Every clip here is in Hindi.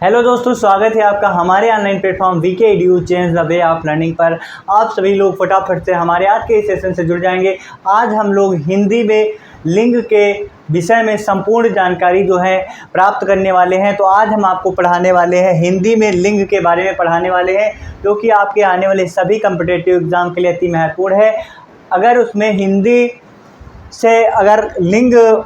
हेलो दोस्तों, स्वागत है आपका हमारे online platform VK edu change the way of learning पर। आप सभी लोग फटाफट से हमारे आज के इस सेशन से जुड़ जाएंगे। आज हम लोग हिंदी में लिंग के विषय में संपूर्ण जानकारी जो है प्राप्त करने वाले हैं। तो आज हम आपको पढ़ाने वाले हैं, हिंदी में लिंग के बारे में पढ़ाने वाले हैं, जो कि आपके आने वाले सभी कॉम्पिटिटिव एग्ज़ाम के लिए अति महत्वपूर्ण है। अगर उसमें हिंदी से अगर लिंग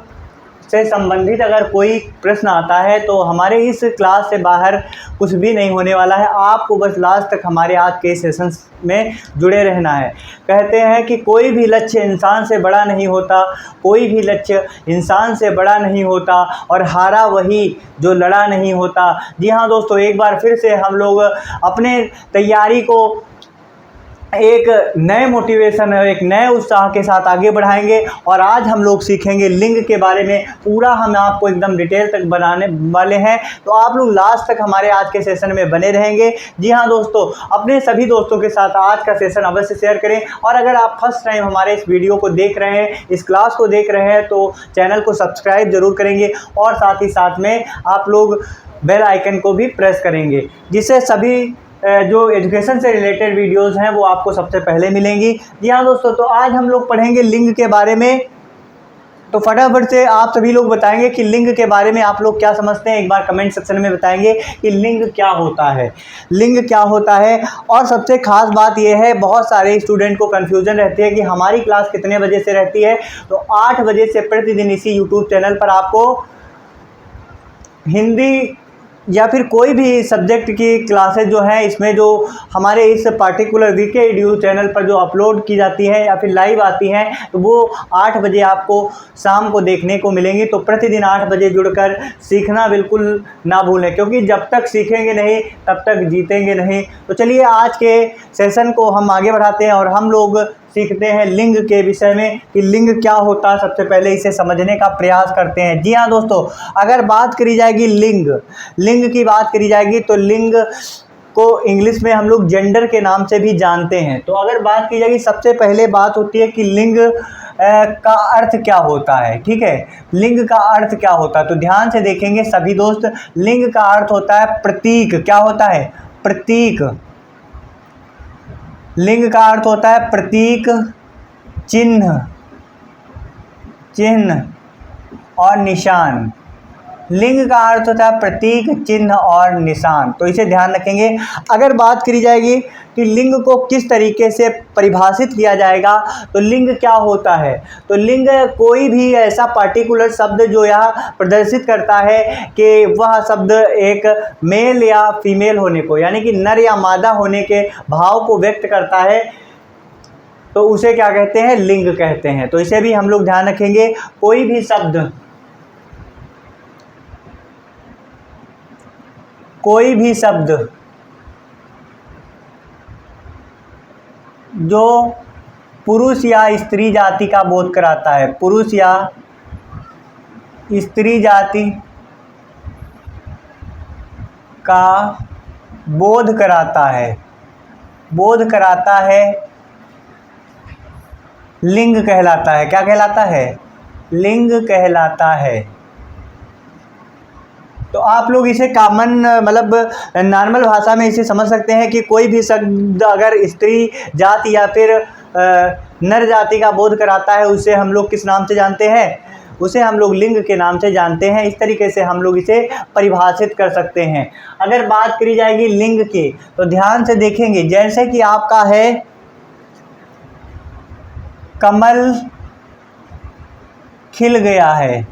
से संबंधित अगर कोई प्रश्न आता है तो हमारे इस क्लास से बाहर कुछ भी नहीं होने वाला है। आपको बस लास्ट तक हमारे आज के सेशंस में जुड़े रहना है। कहते हैं कि कोई भी लक्ष्य इंसान से बड़ा नहीं होता, कोई भी लक्ष्य इंसान से बड़ा नहीं होता, और हारा वही जो लड़ा नहीं होता। जी हाँ दोस्तों, एक बार फिर से हम लोग अपने तैयारी को एक नए मोटिवेशन और एक नए उत्साह के साथ आगे बढ़ाएंगे। और आज हम लोग सीखेंगे लिंग के बारे में, पूरा हम आपको एकदम डिटेल तक बनाने वाले हैं। तो आप लोग लास्ट तक हमारे आज के सेशन में बने रहेंगे। जी हाँ दोस्तों, अपने सभी दोस्तों के साथ आज का सेशन अवश्य शेयर करें। और अगर आप फर्स्ट टाइम हमारे इस वीडियो को देख रहे हैं, इस क्लास को देख रहे हैं, तो चैनल को सब्सक्राइब जरूर करेंगे और साथ ही साथ में आप लोग बेल आइकन को भी प्रेस करेंगे, जिससे सभी जो एजुकेशन से रिलेटेड वीडियोस हैं वो आपको सबसे पहले मिलेंगी। जी हाँ दोस्तों, तो आज हम लोग पढ़ेंगे लिंग के बारे में। तो फटाफट से आप सभी लोग बताएंगे कि लिंग के बारे में आप लोग क्या समझते हैं। एक बार कमेंट सेक्शन में बताएंगे कि लिंग क्या होता है, लिंग क्या होता है। और सबसे खास बात यह है, बहुत सारे स्टूडेंट को कन्फ्यूजन रहती है कि हमारी क्लास कितने बजे से रहती है। तो 8 बजे से प्रतिदिन इसी यूट्यूब चैनल पर आपको हिंदी या फिर कोई भी सब्जेक्ट की क्लासेज जो हैं, इसमें जो हमारे इस पार्टिकुलर वीके एडू चैनल पर जो अपलोड की जाती है या फिर लाइव आती हैं, तो वो 8 बजे आपको शाम को देखने को मिलेंगी। तो प्रतिदिन 8 बजे जुड़कर सीखना बिल्कुल ना भूलें, क्योंकि जब तक सीखेंगे नहीं तब तक जीतेंगे नहीं। तो चलिए आज के सेशन को हम आगे बढ़ाते हैं और हम लोग सीखते हैं लिंग के विषय में कि लिंग क्या होता है। सबसे पहले इसे समझने का प्रयास करते हैं। जी हाँ दोस्तों, अगर बात करी जाएगी लिंग की बात करी जाएगी तो लिंग को इंग्लिश में हम लोग जेंडर के नाम से भी जानते हैं। तो अगर बात की जाएगी, सबसे पहले बात होती है कि लिंग का अर्थ क्या होता है। ठीक है, लिंग का अर्थ क्या होता है, तो ध्यान से देखेंगे सभी दोस्त। लिंग का अर्थ होता है प्रतीक। क्या होता है? प्रतीक। लिंग का अर्थ होता है प्रतीक, चिन्ह और निशान। लिंग का अर्थ होता है प्रतीक, चिन्ह और निशान। तो इसे ध्यान रखेंगे। अगर बात करी जाएगी कि लिंग को किस तरीके से परिभाषित किया जाएगा, तो लिंग क्या होता है, तो लिंग कोई भी ऐसा पार्टिकुलर शब्द जो यह प्रदर्शित करता है कि वह शब्द एक मेल या फीमेल होने को, यानी कि नर या मादा होने के भाव को व्यक्त करता है, तो उसे क्या कहते हैं? लिंग कहते हैं। तो इसे भी हम लोग ध्यान रखेंगे। कोई भी शब्द जो पुरुष या स्त्री जाति का बोध कराता है, पुरुष या स्त्री जाति का बोध कराता है, लिंग कहलाता है। क्या कहलाता है? लिंग कहलाता है। तो आप लोग इसे कॉमन मतलब नॉर्मल भाषा में इसे समझ सकते हैं कि कोई भी शब्द अगर स्त्री जाति या फिर नर जाति का बोध कराता है, उसे हम लोग किस नाम से जानते हैं? उसे हम लोग लिंग के नाम से जानते हैं। इस तरीके से हम लोग इसे परिभाषित कर सकते हैं। अगर बात करी जाएगी लिंग की, तो ध्यान से देखेंगे, जैसे कि आपका है कमल खिल गया है,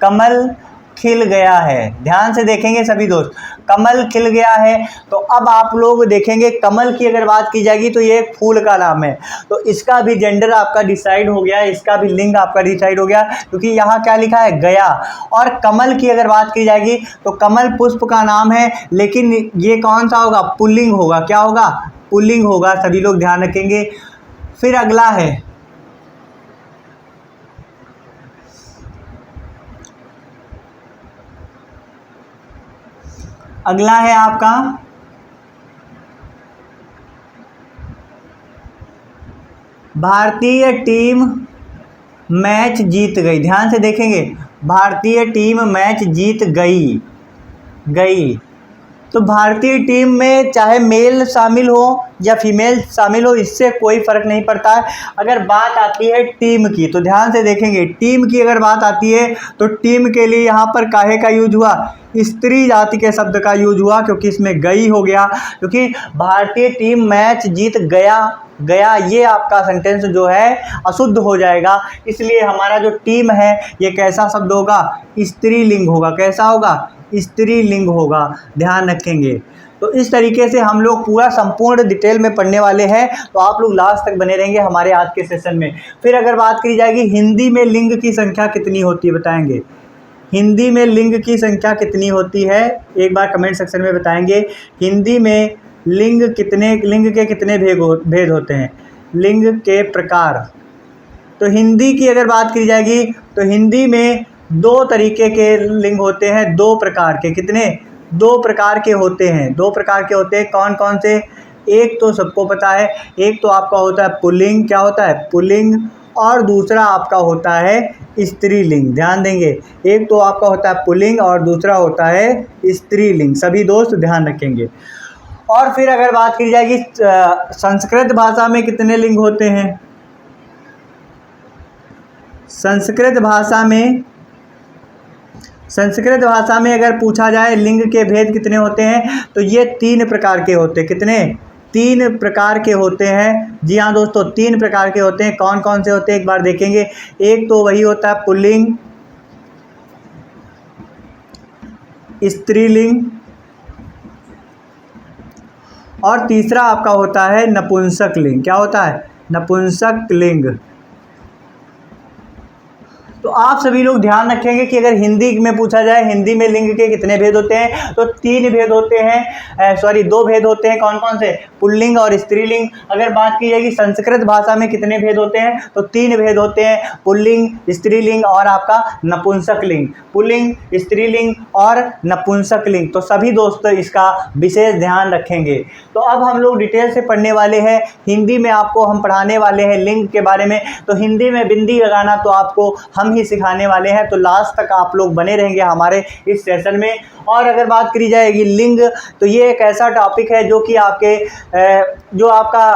कमल खिल गया है। ध्यान से देखेंगे सभी दोस्त, कमल खिल गया है। तो अब आप लोग देखेंगे, कमल की अगर बात की जाएगी तो ये एक फूल का नाम है, तो इसका भी जेंडर आपका डिसाइड हो गया, इसका भी लिंग आपका डिसाइड हो गया, क्योंकि यहाँ क्या लिखा है? गया। और कमल की अगर बात की जाएगी तो कमल पुष्प का नाम है, लेकिन ये कौन सा होगा? पुल्लिंग होगा। क्या होगा? पुल्लिंग होगा। सभी लोग ध्यान रखेंगे। फिर अगला है आपका भारतीय टीम मैच जीत गई। ध्यान से देखेंगे, भारतीय टीम मैच जीत गई। तो भारतीय टीम में चाहे मेल शामिल हो या फीमेल शामिल हो, इससे कोई फ़र्क नहीं पड़ता है। अगर बात आती है टीम की, तो ध्यान से देखेंगे, टीम की अगर बात आती है तो टीम के लिए यहाँ पर काहे का यूज हुआ, स्त्री जाति के शब्द का यूज हुआ, क्योंकि इसमें गई हो गया, क्योंकि भारतीय टीम मैच जीत गया ये आपका सेंटेंस जो है अशुद्ध हो जाएगा। इसलिए हमारा जो टीम है ये कैसा शब्द होगा, स्त्रीलिंग होगा। कैसा होगा, स्त्रीलिंग होगा, ध्यान रखेंगे। तो इस तरीके से हम लोग पूरा संपूर्ण डिटेल में पढ़ने वाले हैं, तो आप लोग लास्ट तक बने रहेंगे हमारे आज के सेशन में। फिर अगर बात की जाएगी हिंदी में लिंग की संख्या कितनी होती है, बताएंगे हिंदी में लिंग की संख्या कितनी होती है, एक बार कमेंट सेक्शन में बताएंगे। हिंदी में लिंग के कितने भेद होते हैं, लिंग के प्रकार। तो हिंदी की अगर बात की जाएगी तो हिंदी में 2 तरीके के लिंग होते हैं, 2 प्रकार के। कितने, 2 प्रकार के होते हैं। 2 प्रकार के होते हैं, कौन कौन से, एक तो सबको पता है, एक तो आपका होता है पुल्लिंग, क्या होता है, पुल्लिंग, और दूसरा आपका होता है स्त्रीलिंग। ध्यान देंगे, एक तो आपका होता है पुल्लिंग और दूसरा होता है स्त्रीलिंग। सभी दोस्त ध्यान रखेंगे। और फिर अगर बात की जाएगी संस्कृत भाषा में कितने लिंग होते हैं, संस्कृत भाषा में अगर पूछा जाए लिंग के भेद कितने होते हैं, तो ये 3 प्रकार के होते हैं। कितने, 3 प्रकार के होते हैं। जी हाँ दोस्तों, 3 प्रकार के होते हैं। कौन कौन से होते हैं एक बार देखेंगे। एक तो वही होता है पुल्लिंग, स्त्रीलिंग, और तीसरा आपका होता है नपुंसक लिंग। क्या होता है, नपुंसक लिंग। तो आप सभी लोग ध्यान रखेंगे कि अगर हिंदी में पूछा जाए हिंदी में लिंग के कितने भेद होते हैं, तो 3 भेद होते हैं, 2 भेद होते हैं। कौन कौन से, पुल्लिंग और स्त्रीलिंग। अगर बात की जाएगी संस्कृत भाषा में कितने भेद होते हैं, तो 3 भेद होते हैं, पुल्लिंग, स्त्रीलिंग और आपका नपुंसक लिंग। पुल्लिंग, स्त्रीलिंग और नपुंसक लिंग। तो सभी दोस्त इसका विशेष ध्यान रखेंगे। तो अब हम लोग डिटेल से पढ़ने वाले हैं। हिंदी में आपको हम पढ़ाने वाले हैं लिंग के बारे में। तो हिंदी में बिंदी लगाना तो आपको हम ही सिखाने वाले हैं, तो लास्ट तक आप लोग बने रहेंगे हमारे इस सेशन में। और अगर बात करी जाएगी लिंग, तो ये एक ऐसा टॉपिक है जो कि आपके जो आपका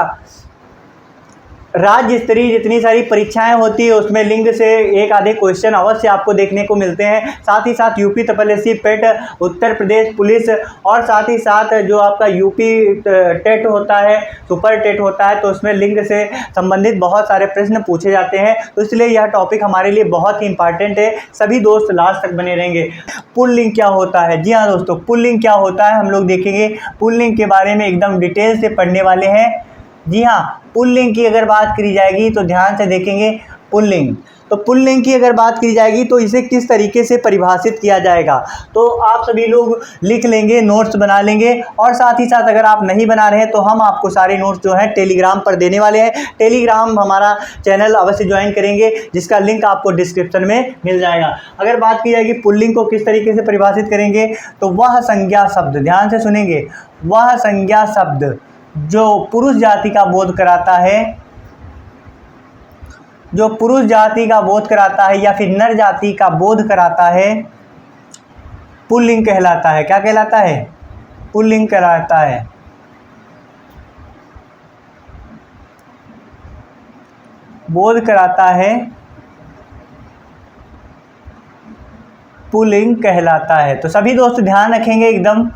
राज्य स्तरीय जितनी सारी परीक्षाएं होती है उसमें लिंग से एक आधे क्वेश्चन अवश्य आपको देखने को मिलते हैं। साथ ही साथ यूपी तपलसी पेट, उत्तर प्रदेश पुलिस, और साथ ही साथ जो आपका यूपी टेट होता है, सुपर टेट होता है, तो उसमें लिंग से संबंधित बहुत सारे प्रश्न पूछे जाते हैं। तो इसलिए यह टॉपिक हमारे लिए बहुत ही इंपॉर्टेंट है। सभी दोस्त लास्ट तक बने रहेंगे। पुल्लिंग क्या होता है, जी हाँ दोस्तों, पुल्लिंग क्या होता है हम लोग देखेंगे। पुल्लिंग के बारे में एकदम डिटेल से पढ़ने वाले हैं। जी हाँ, पुल्लिंग की अगर बात करी जाएगी तो ध्यान से देखेंगे। पुल्लिंग, तो पुल्लिंग की अगर बात की जाएगी तो इसे किस तरीके से परिभाषित किया जाएगा, तो आप सभी लोग लिख लेंगे, नोट्स बना लेंगे। और साथ ही साथ अगर आप नहीं बना रहे हैं तो हम आपको सारे नोट्स जो हैं टेलीग्राम पर देने वाले हैं। टेलीग्राम हमारा चैनल अवश्य ज्वाइन करेंगे, जिसका लिंक आपको डिस्क्रिप्शन में मिल जाएगा। अगर बात की जाएगी पुल्लिंग को किस तरीके से परिभाषित करेंगे, तो वह संज्ञा शब्द, ध्यान से सुनेंगे, वह संज्ञा शब्द जो पुरुष जाति का बोध कराता है, जो पुरुष जाति का बोध कराता है या फिर नर जाति का बोध कराता है, पुल्लिंग कहलाता है। क्या कहलाता है, पुल्लिंग कहलाता है। बोध कराता है, पुल्लिंग कहलाता है। तो सभी दोस्त ध्यान रखेंगे एकदम।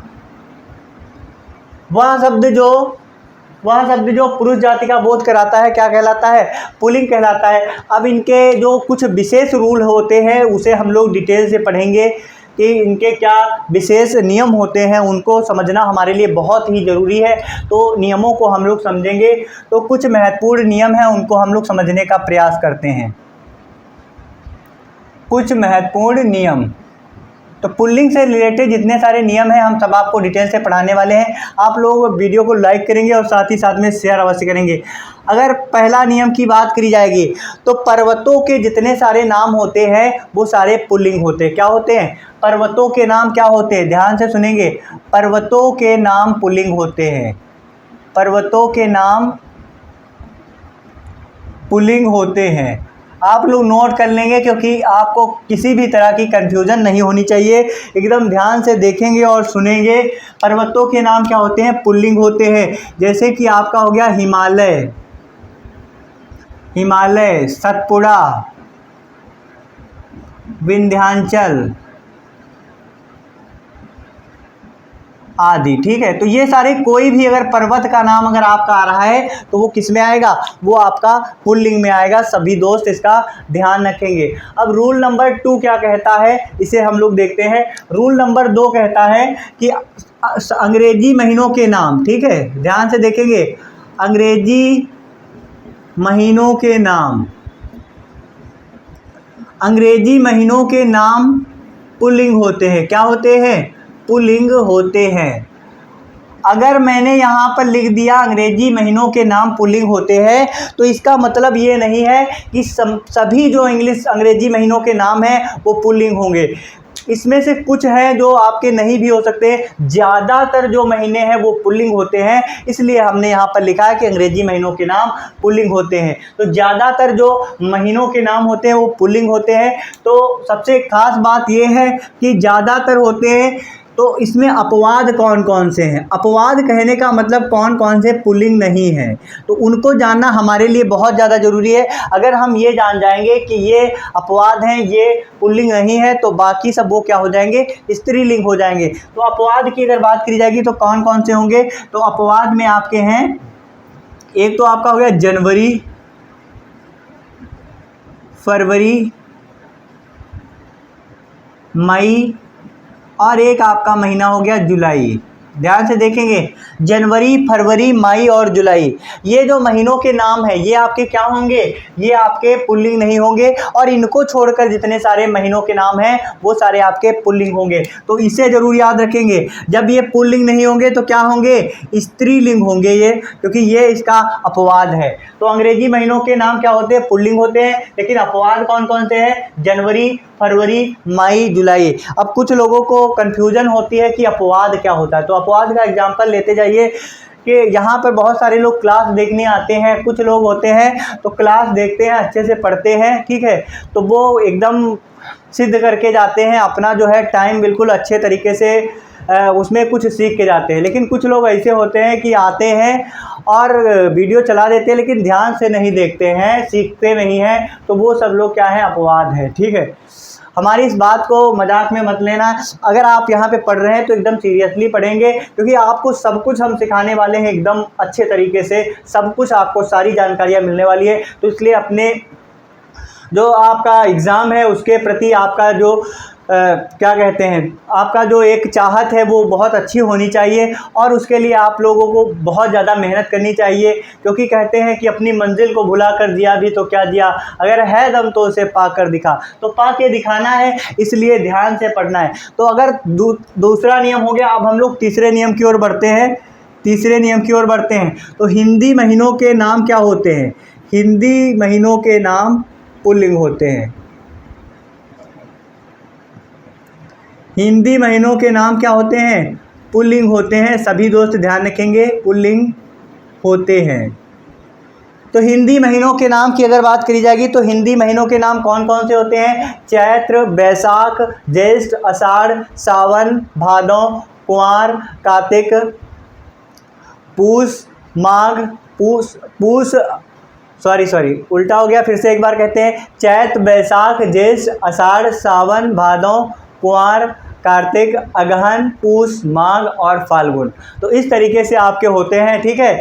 वह शब्द जो पुरुष जाति का बोध कराता है क्या कहलाता है, पुल्लिंग कहलाता है। अब इनके जो कुछ विशेष रूल होते हैं उसे हम लोग डिटेल से पढ़ेंगे कि इनके क्या विशेष नियम होते हैं, उनको समझना हमारे लिए बहुत ही ज़रूरी है। तो नियमों को हम लोग समझेंगे। तो कुछ महत्वपूर्ण नियम हैं, उनको हम लोग समझने का प्रयास करते हैं। कुछ महत्वपूर्ण नियम, तो पुल्लिंग से रिलेटेड जितने सारे नियम हैं हम सब आपको डिटेल से पढ़ाने वाले हैं। आप लोग वीडियो को लाइक करेंगे और साथ ही साथ में शेयर अवश्य करेंगे। अगर पहला नियम की बात करी जाएगी तो पर्वतों के जितने सारे नाम होते हैं वो सारे पुल्लिंग होते हैं। क्या होते हैं, पर्वतों के नाम क्या होते हैं, ध्यान से सुनेंगे, पर्वतों के नाम पुल्लिंग होते हैं। पर्वतों के नाम पुल्लिंग होते हैं। आप लोग नोट कर लेंगे, क्योंकि आपको किसी भी तरह की कन्फ्यूज़न नहीं होनी चाहिए। एकदम ध्यान से देखेंगे और सुनेंगे। पर्वतों के नाम क्या होते हैं? पुल्लिंग होते हैं। जैसे कि आपका हो गया हिमालय, हिमालय, सतपुड़ा, विंध्याचल आदि। ठीक है, तो ये सारे कोई भी अगर पर्वत का नाम अगर आपका आ रहा है तो वो किस में आएगा? वो आपका पुल्लिंग में आएगा। सभी दोस्त इसका ध्यान रखेंगे। अब रूल नंबर 2 क्या कहता है, इसे हम लोग देखते हैं। रूल नंबर 2 कहता है कि अंग्रेजी महीनों के नाम, ठीक है, ध्यान से देखेंगे, अंग्रेजी महीनों के नाम, अंग्रेजी महीनों के नाम पुल्लिंग होते हैं। क्या होते हैं? पुल्लिंग होते हैं। अगर मैंने यहाँ पर लिख दिया अंग्रेजी महीनों के नाम पुल्लिंग होते हैं, तो इसका मतलब ये नहीं है कि सभी जो अंग्रेजी महीनों के नाम हैं वो पुल्लिंग होंगे। इसमें से कुछ हैं जो आपके नहीं भी हो सकते। ज़्यादातर जो महीने हैं वो पुल्लिंग होते हैं, इसलिए हमने यहाँ पर लिखा है कि अंग्रेजी महीनों के नाम पुल्लिंग होते हैं। तो ज़्यादातर जो महीनों के नाम होते हैं वो पुल्लिंग होते हैं। तो सबसे खास बात ये है कि ज़्यादातर होते हैं। तो इसमें अपवाद कौन कौन से हैं? अपवाद कहने का मतलब कौन कौन से पुल्लिंग नहीं हैं, तो उनको जानना हमारे लिए बहुत ज़्यादा ज़रूरी है। अगर हम ये जान जाएंगे कि ये अपवाद हैं, ये पुल्लिंग नहीं है, तो बाकी सब वो क्या हो जाएंगे? स्त्रीलिंग हो जाएंगे। तो अपवाद की अगर बात करी जाएगी तो कौन कौन से होंगे? तो अपवाद में आपके हैं, एक तो आपका हो गया जनवरी, फरवरी, मई, और एक आपका महीना हो गया जुलाई। ध्यान से देखेंगे, जनवरी, फरवरी, मई और जुलाई, ये जो महीनों के नाम हैं ये आपके क्या होंगे? ये आपके पुल्लिंग नहीं होंगे। और इनको छोड़कर जितने सारे महीनों के नाम हैं वो सारे आपके पुल्लिंग होंगे। तो इसे ज़रूर याद रखेंगे। जब ये पुल्लिंग नहीं होंगे तो क्या होंगे? स्त्रीलिंग होंगे ये, क्योंकि ये इसका अपवाद है। तो अंग्रेजी महीनों के नाम क्या होते हैं? पुल्लिंग होते हैं। लेकिन अपवाद कौन कौन से हैं? जनवरी, फरवरी, मई, जुलाई। अब कुछ लोगों को कन्फ्यूजन होती है कि अपवाद क्या होता है, तो अपवाद का एग्जाम्पल लेते जाइए कि यहाँ पर बहुत सारे लोग क्लास देखने आते हैं। कुछ लोग होते हैं तो क्लास देखते हैं, अच्छे से पढ़ते हैं, ठीक है, तो वो एकदम सिद्ध करके जाते हैं, अपना जो है टाइम बिल्कुल अच्छे तरीके से उसमें कुछ सीख के जाते हैं। लेकिन कुछ लोग ऐसे होते हैं कि आते हैं और वीडियो चला देते हैं लेकिन ध्यान से नहीं देखते हैं, सीखते नहीं हैं, तो वो सब लोग क्या है? अपवाद है। ठीक है, हमारी इस बात को मजाक में मत लेना। अगर आप यहाँ पे पढ़ रहे हैं तो एकदम सीरियसली पढ़ेंगे, क्योंकि आपको सब कुछ हम सिखाने वाले हैं एकदम अच्छे तरीके से। सब कुछ आपको सारी जानकारियाँ मिलने वाली है। तो इसलिए अपने जो आपका एग्ज़ाम है उसके प्रति आपका जो क्या कहते हैं, आपका जो एक चाहत है वो बहुत अच्छी होनी चाहिए। और उसके लिए आप लोगों को बहुत ज़्यादा मेहनत करनी चाहिए, क्योंकि कहते हैं कि अपनी मंजिल को भुला कर जिया भी तो क्या जिया, अगर है दम तो उसे पा कर दिखा। तो पा के दिखाना है, इसलिए ध्यान से पढ़ना है। तो अगर दूसरा नियम हो गया। अब हम लोग तीसरे नियम की ओर बढ़ते हैं। तीसरे नियम की ओर बढ़ते हैं। तो हिंदी महीनों के नाम क्या होते हैं? हिंदी महीनों के नाम पुल्लिंग होते हैं। हिंदी महीनों के नाम क्या होते हैं? पुल्लिंग होते हैं। सभी दोस्त ध्यान रखेंगे, पुल्लिंग होते हैं। तो हिंदी महीनों के नाम की अगर बात करी जाएगी तो हिंदी महीनों के नाम कौन कौन से होते हैं? चैत्र, बैसाख, ज्येष्ठ, आषाढ़, सावन, भादौ, कुंवार, कार्तिक, पूस, माघ, सॉरी उल्टा हो गया, फिर से एक बार कहते हैं। चैत्र, बैसाख, ज्येष्ठ, आषाढ़, सावन, भादौ, कुंवार, कार्तिक, अगहन, पूस, माघ और फाल्गुन। तो इस तरीके से आपके होते हैं। ठीक है,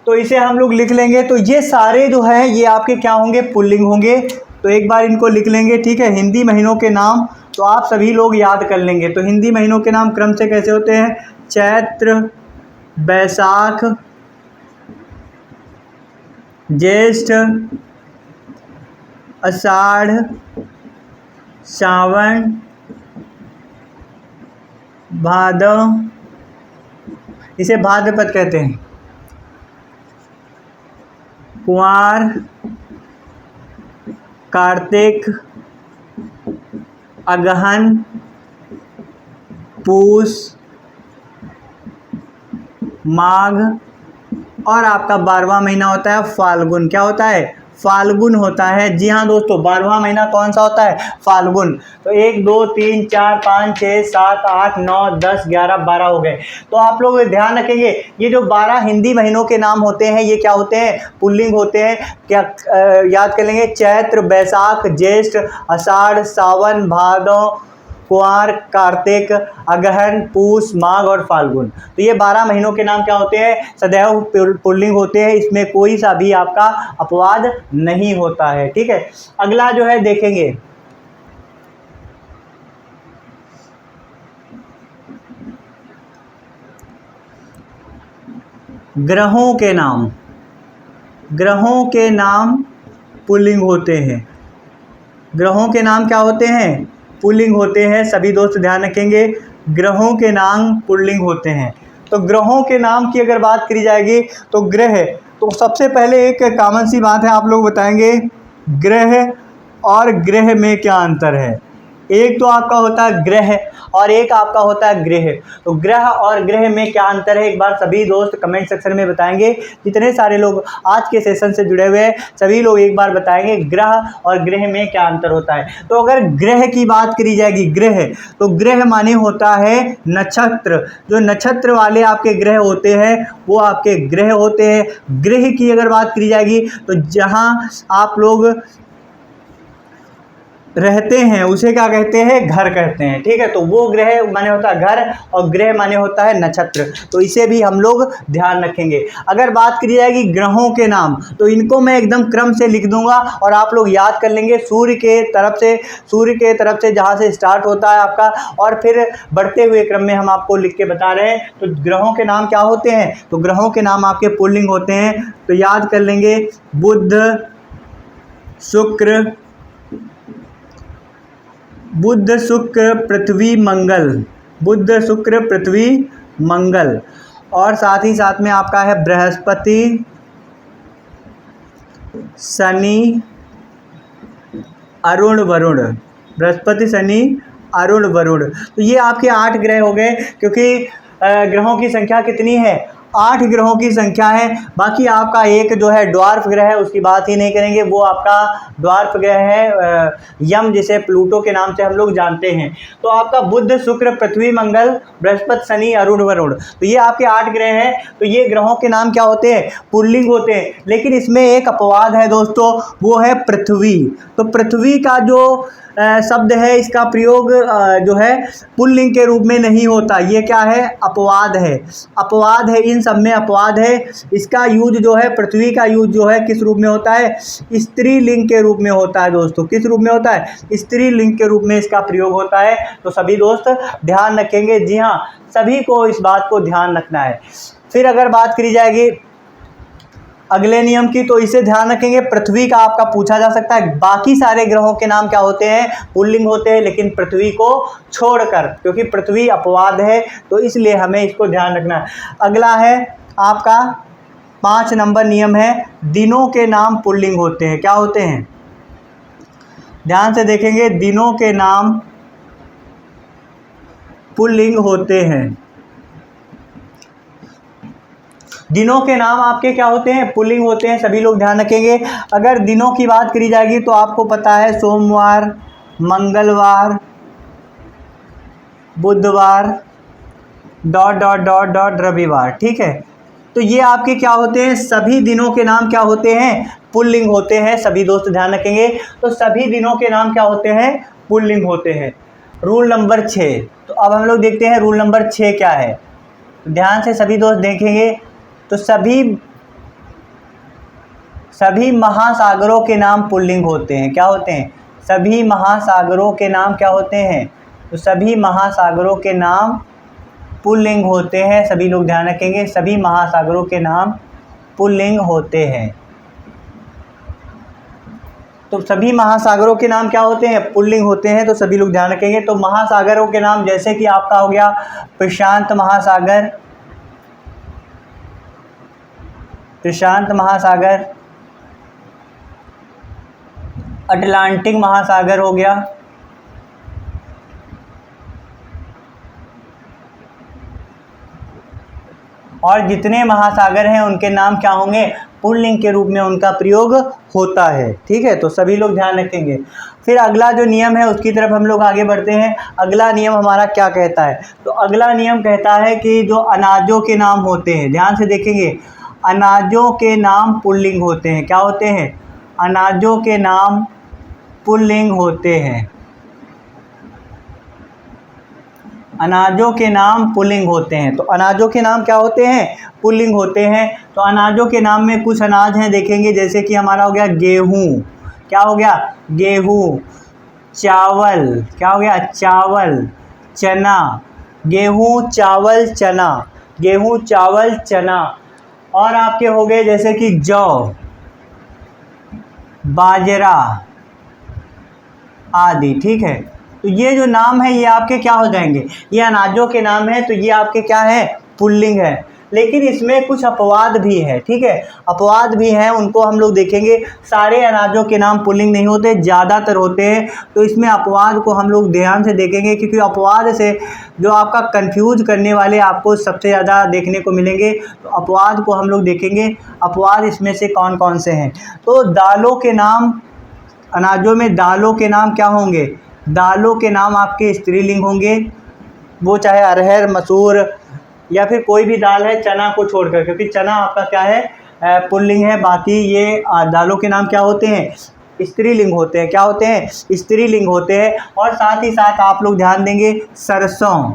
तो इसे हम लोग लिख लेंगे। तो ये सारे जो हैं ये आपके क्या होंगे? पुल्लिंग होंगे। तो एक बार इनको लिख लेंगे। ठीक है, हिंदी महीनों के नाम तो आप सभी लोग याद कर लेंगे। तो हिंदी महीनों के नाम क्रम से कैसे होते हैं? चैत्र, बैसाख, ज्येष्ठ, आषाढ़, सावन, भादौ, इसे भाद्रपद कहते हैं, कुंवार, कार्तिक, अगहन, पूस, माघ और आपका 12वां महीना होता है फाल्गुन। क्या होता है? फाल्गुन होता है। जी हाँ दोस्तों, 12वां महीना कौन सा होता है? फाल्गुन। तो 1 2 3 4 5 6 7 8 9 10 11 12 हो गए। तो आप लोग ध्यान रखेंगे, ये जो 12 हिंदी महीनों के नाम होते हैं ये क्या होते हैं? पुल्लिंग होते हैं। क्या याद कर लेंगे? चैत्र, बैसाख, ज्येष्ठ, आषाढ़, सावन, भादौ, कुंवार, कार्तिक, अगहन, पूस, माघ और फाल्गुन। तो ये 12 महीनों के नाम क्या होते हैं? सदैव पुल्लिंग होते हैं। इसमें कोई सा भी आपका अपवाद नहीं होता है। ठीक है, अगला जो है देखेंगे, ग्रहों के नाम। ग्रहों के नाम पुल्लिंग होते हैं। ग्रहों के नाम क्या होते हैं? पुल्लिंग होते हैं। सभी दोस्त ध्यान रखेंगे, ग्रहों के नाम पुल्लिंग होते हैं। तो ग्रहों के नाम की अगर बात करी जाएगी तो ग्रह, तो सबसे पहले एक कॉमन सी बात है, आप लोग बताएंगे ग्रह और ग्रह में क्या अंतर है। एक तो आपका होता है ग्रह और एक आपका होता है गृह। तो ग्रह और ग्रह में क्या अंतर है, एक बार सभी दोस्त कमेंट सेक्शन में बताएंगे। जितने सारे लोग आज के सेशन से जुड़े हुए हैं सभी लोग एक बार बताएंगे ग्रह और ग्रह में क्या अंतर होता है। तो अगर ग्रह की बात करी जाएगी, ग्रह, तो ग्रह माने होता है नक्षत्र। जो नक्षत्र वाले आपके ग्रह होते हैं वो आपके ग्रह होते हैं। ग्रह की अगर बात करी जाएगी तो जहाँ आप लोग रहते हैं उसे क्या कहते हैं? घर कहते हैं। ठीक है, तो वो ग्रह माने होता है घर और ग्रह माने होता है नक्षत्र। तो इसे भी हम लोग ध्यान रखेंगे। अगर बात करी जाएगी ग्रहों के नाम, तो इनको मैं एकदम क्रम से लिख दूंगा और आप लोग याद कर लेंगे सूर्य के तरफ से जहाँ से स्टार्ट होता है आपका, और फिर बढ़ते हुए क्रम में हम आपको लिख के बता रहे हैं। तो ग्रहों के नाम क्या होते हैं? तो ग्रहों के नाम आपके पुल्लिंग होते हैं। तो याद कर लेंगे बुध शुक्र पृथ्वी मंगल। बुध शुक्र पृथ्वी मंगल। और साथ ही साथ में आपका है बृहस्पति, शनि, अरुण, वरुण। बृहस्पति, शनि, अरुण, वरुण। तो ये आपके 8 ग्रह हो गए, क्योंकि ग्रहों की संख्या कितनी है? 8 ग्रहों की संख्या है। बाकी आपका एक जो है ड्वार्फ ग्रह है, उसकी बात ही नहीं करेंगे। वो आपका ड्वार्फ ग्रह है यम, जिसे प्लूटो के नाम से हम लोग जानते हैं। तो आपका बुध शुक्र पृथ्वी मंगल बृहस्पति शनि अरुण वरुण, तो ये आपके 8 ग्रह हैं। तो ये ग्रहों के नाम क्या होते हैं? पुल्लिंग होते हैं। लेकिन इसमें एक अपवाद है दोस्तों, वो है पृथ्वी। तो पृथ्वी का जो शब्द है, इसका प्रयोग जो है पुल्लिंग के रूप में नहीं होता। ये क्या है? अपवाद है। अपवाद है, इन सब में अपवाद है। इसका यूज जो है, पृथ्वी का यूज जो है किस रूप में होता है? स्त्रीलिंग के रूप में होता है दोस्तों। किस रूप में होता है? स्त्रीलिंग के रूप में इसका प्रयोग होता है। तो सभी दोस्त ध्यान रखेंगे। जी हाँ, सभी को इस बात को ध्यान रखना है। फिर अगर बात करी जाएगी अगले नियम की, तो इसे ध्यान रखेंगे। पृथ्वी का आपका पूछा जा सकता है। बाकी सारे ग्रहों के नाम क्या होते हैं? पुल्लिंग होते हैं, लेकिन पृथ्वी को छोड़कर, क्योंकि पृथ्वी अपवाद है, तो इसलिए हमें इसको ध्यान रखना है। अगला है आपका 5 नंबर नियम है, दिनों के नाम पुल्लिंग होते हैं। क्या होते हैं? ध्यान से देखेंगे, दिनों के नाम पुल्लिंग होते हैं। दिनों के नाम आपके क्या होते हैं? पुल्लिंग होते हैं। सभी लोग ध्यान रखेंगे। अगर दिनों की बात करी जाएगी तो आपको पता है सोमवार, मंगलवार, बुधवार, डॉट डॉट डॉट डॉट रविवार। ठीक है, तो ये आपके क्या होते हैं? सभी दिनों के नाम क्या होते हैं? पुल्लिंग होते हैं। सभी दोस्त ध्यान रखेंगे। तो सभी दिनों के नाम क्या होते हैं? पुल्लिंग होते हैं। Rule number 6। तो अब हम लोग देखते हैं रूल नंबर 6 क्या है। तो ध्यान से सभी दोस्त देखेंगे। तो सभी महासागरों के नाम पुल्लिंग होते हैं। क्या होते हैं? सभी महासागरों के नाम क्या होते हैं? तो सभी महासागरों के नाम पुल्लिंग होते हैं। सभी लोग ध्यान रखेंगे, सभी महासागरों के नाम पुल्लिंग होते हैं। तो सभी महासागरों के नाम क्या होते हैं? पुल्लिंग होते हैं। तो सभी लोग ध्यान रखेंगे। तो महासागरों के नाम जैसे कि आपका हो गया प्रशांत महासागर, अटलांटिक महासागर हो गया, और जितने महासागर हैं उनके नाम क्या होंगे? पुल्लिंग के रूप में उनका प्रयोग होता है। ठीक है, तो सभी लोग ध्यान रखेंगे। फिर अगला जो नियम है उसकी तरफ हम लोग आगे बढ़ते हैं। अगला नियम हमारा क्या कहता है? तो अगला नियम कहता है कि जो अनाजों के नाम होते हैं, ध्यान से देखेंगे, अनाजों के नाम पुल्लिंग होते हैं। क्या होते हैं? अनाजों के नाम पुल्लिंग होते हैं। अनाजों के नाम पुल्लिंग होते हैं। तो अनाजों के नाम क्या होते हैं? पुल्लिंग होते हैं। तो अनाजों के नाम में कुछ अनाज हैं, देखेंगे, जैसे कि हमारा हो गया गेहूँ। क्या हो गया? गेहूँ। चावल। क्या हो गया? चावल। चना। गेहूँ, चावल, चना। गेहूँ, चावल, चना। और आपके हो गए जैसे कि जौ, बाजरा आदि। ठीक है, तो ये जो नाम है ये आपके क्या हो जाएंगे? ये अनाजों के नाम है, तो ये आपके क्या है? पुल्लिंग है। लेकिन इसमें कुछ अपवाद भी है। ठीक है, अपवाद भी हैं, उनको हम लोग देखेंगे। सारे अनाजों के नाम पुल्लिंग नहीं होते, ज़्यादातर होते हैं। तो इसमें अपवाद को हम लोग ध्यान से देखेंगे, क्योंकि अपवाद से जो आपका कंफ्यूज करने वाले आपको सबसे ज़्यादा देखने को मिलेंगे। तो अपवाद को हम लोग देखेंगे, अपवाद इसमें से कौन कौन से हैं। तो दालों के नाम, अनाजों में दालों के नाम क्या होंगे? दालों के नाम आपके स्त्रीलिंग होंगे, वो चाहे अरहर, मसूर या फिर कोई भी दाल है, चना को छोड़कर, क्योंकि चना आपका क्या है? पुल्लिंग है। बाकी ये दालों के नाम क्या होते हैं? स्त्रीलिंग होते हैं। क्या होते हैं? स्त्रीलिंग होते हैं। और साथ ही साथ आप लोग ध्यान देंगे, सरसों।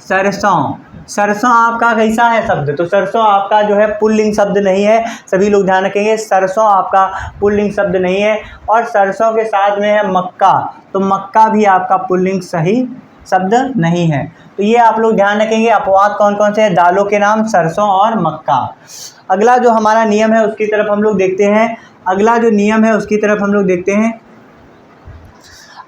सरसों, सरसों आपका कैसा है शब्द? तो सरसों आपका जो है पुल्लिंग शब्द नहीं है। सभी लोग ध्यान रखेंगे, सरसों आपका पुल्लिंग शब्द नहीं है। और सरसों के साथ में है मक्का, तो मक्का भी आपका पुल्लिंग सही शब्द नहीं है। तो ये आप लोग ध्यान रखेंगे। अपवाद कौन कौन से हैं? दालों के नाम, सरसों और मक्का। अगला जो हमारा नियम है उसकी तरफ हम लोग देखते हैं। अगला जो नियम है उसकी तरफ हम लोग देखते हैं।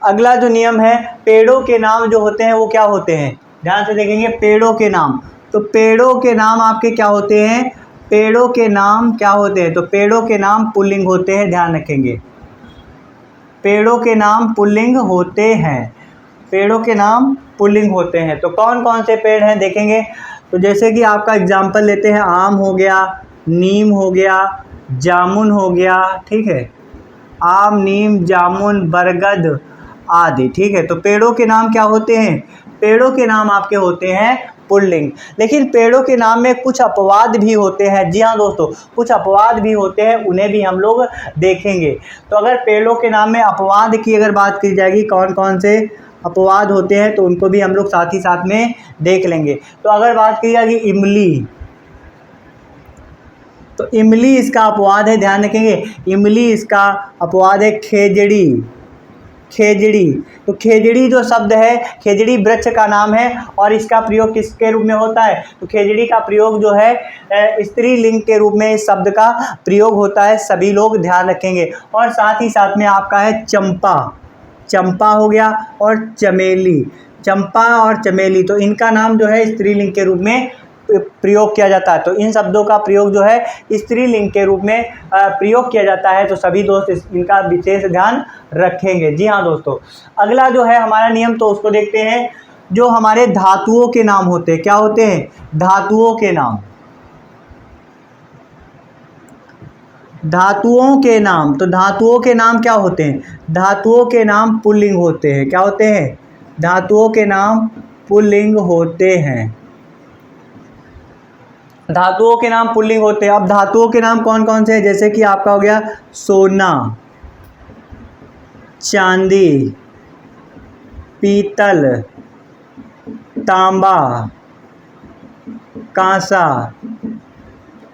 अगला जो नियम है, पेड़ों के नाम जो होते हैं वो क्या होते हैं? ध्यान से देखेंगे, पेड़ों के नाम। तो पेड़ों के नाम आपके क्या होते हैं? पेड़ों के नाम क्या होते हैं? तो पेड़ों के नाम पुल्लिंग होते हैं, ध्यान रखेंगे। पेड़ों के नाम पुल्लिंग होते हैं। पेड़ों के नाम पुल्लिंग होते हैं। तो कौन कौन से पेड़ हैं देखेंगे। तो जैसे कि आपका एग्जाम्पल लेते हैं, आम हो गया, नीम हो गया, जामुन हो गया। ठीक है, आम, नीम, जामुन, बरगद आदि। ठीक है, तो पेड़ों के नाम क्या होते हैं? पेड़ों के नाम आपके होते हैं पुल्लिंग। लेकिन पेड़ों के नाम में कुछ अपवाद भी होते हैं। जी हाँ दोस्तों, कुछ अपवाद भी होते हैं, उन्हें भी हम लोग देखेंगे। तो अगर पेड़ों के नाम में अपवाद की अगर बात की जाएगी, कौन कौन से अपवाद होते हैं, तो उनको भी हम लोग साथ ही साथ में देख लेंगे। तो अगर बात की जाएगी इमली, तो इमली इसका अपवाद है, ध्यान रखेंगे। इमली इसका अपवाद है खेजड़ी। खेजड़ी, तो खेजड़ी जो शब्द है, खेजड़ी वृक्ष का नाम है। और इसका प्रयोग किसके रूप में होता है? तो खेजड़ी का प्रयोग जो है स्त्रीलिंग के रूप में इस शब्द का प्रयोग होता है, सभी लोग ध्यान रखेंगे। और साथ ही साथ में आपका है चंपा। चंपा हो गया और चमेली। चंपा और चमेली, तो इनका नाम जो है स्त्रीलिंग के रूप में प्रयोग किया जाता है। तो इन शब्दों का प्रयोग जो है स्त्रीलिंग के रूप में प्रयोग किया जाता है। तो सभी दोस्त इनका विशेष ध्यान रखेंगे। जी हाँ दोस्तों, अगला जो है हमारा नियम, तो उसको देखते हैं। जो हमारे धातुओं के नाम होते हैं, क्या होते हैं? धातुओं के नाम। धातुओं के नाम, तो धातुओं के नाम क्या होते हैं? धातुओं के नाम पुल्लिंग होते हैं। क्या होते हैं? धातुओं के नाम पुल्लिंग होते हैं। धातुओं के नाम पुल्लिंग होते हैं। अब धातुओं के नाम कौन कौन से हैं? जैसे कि आपका हो गया सोना, चांदी, पीतल, तांबा, कांसा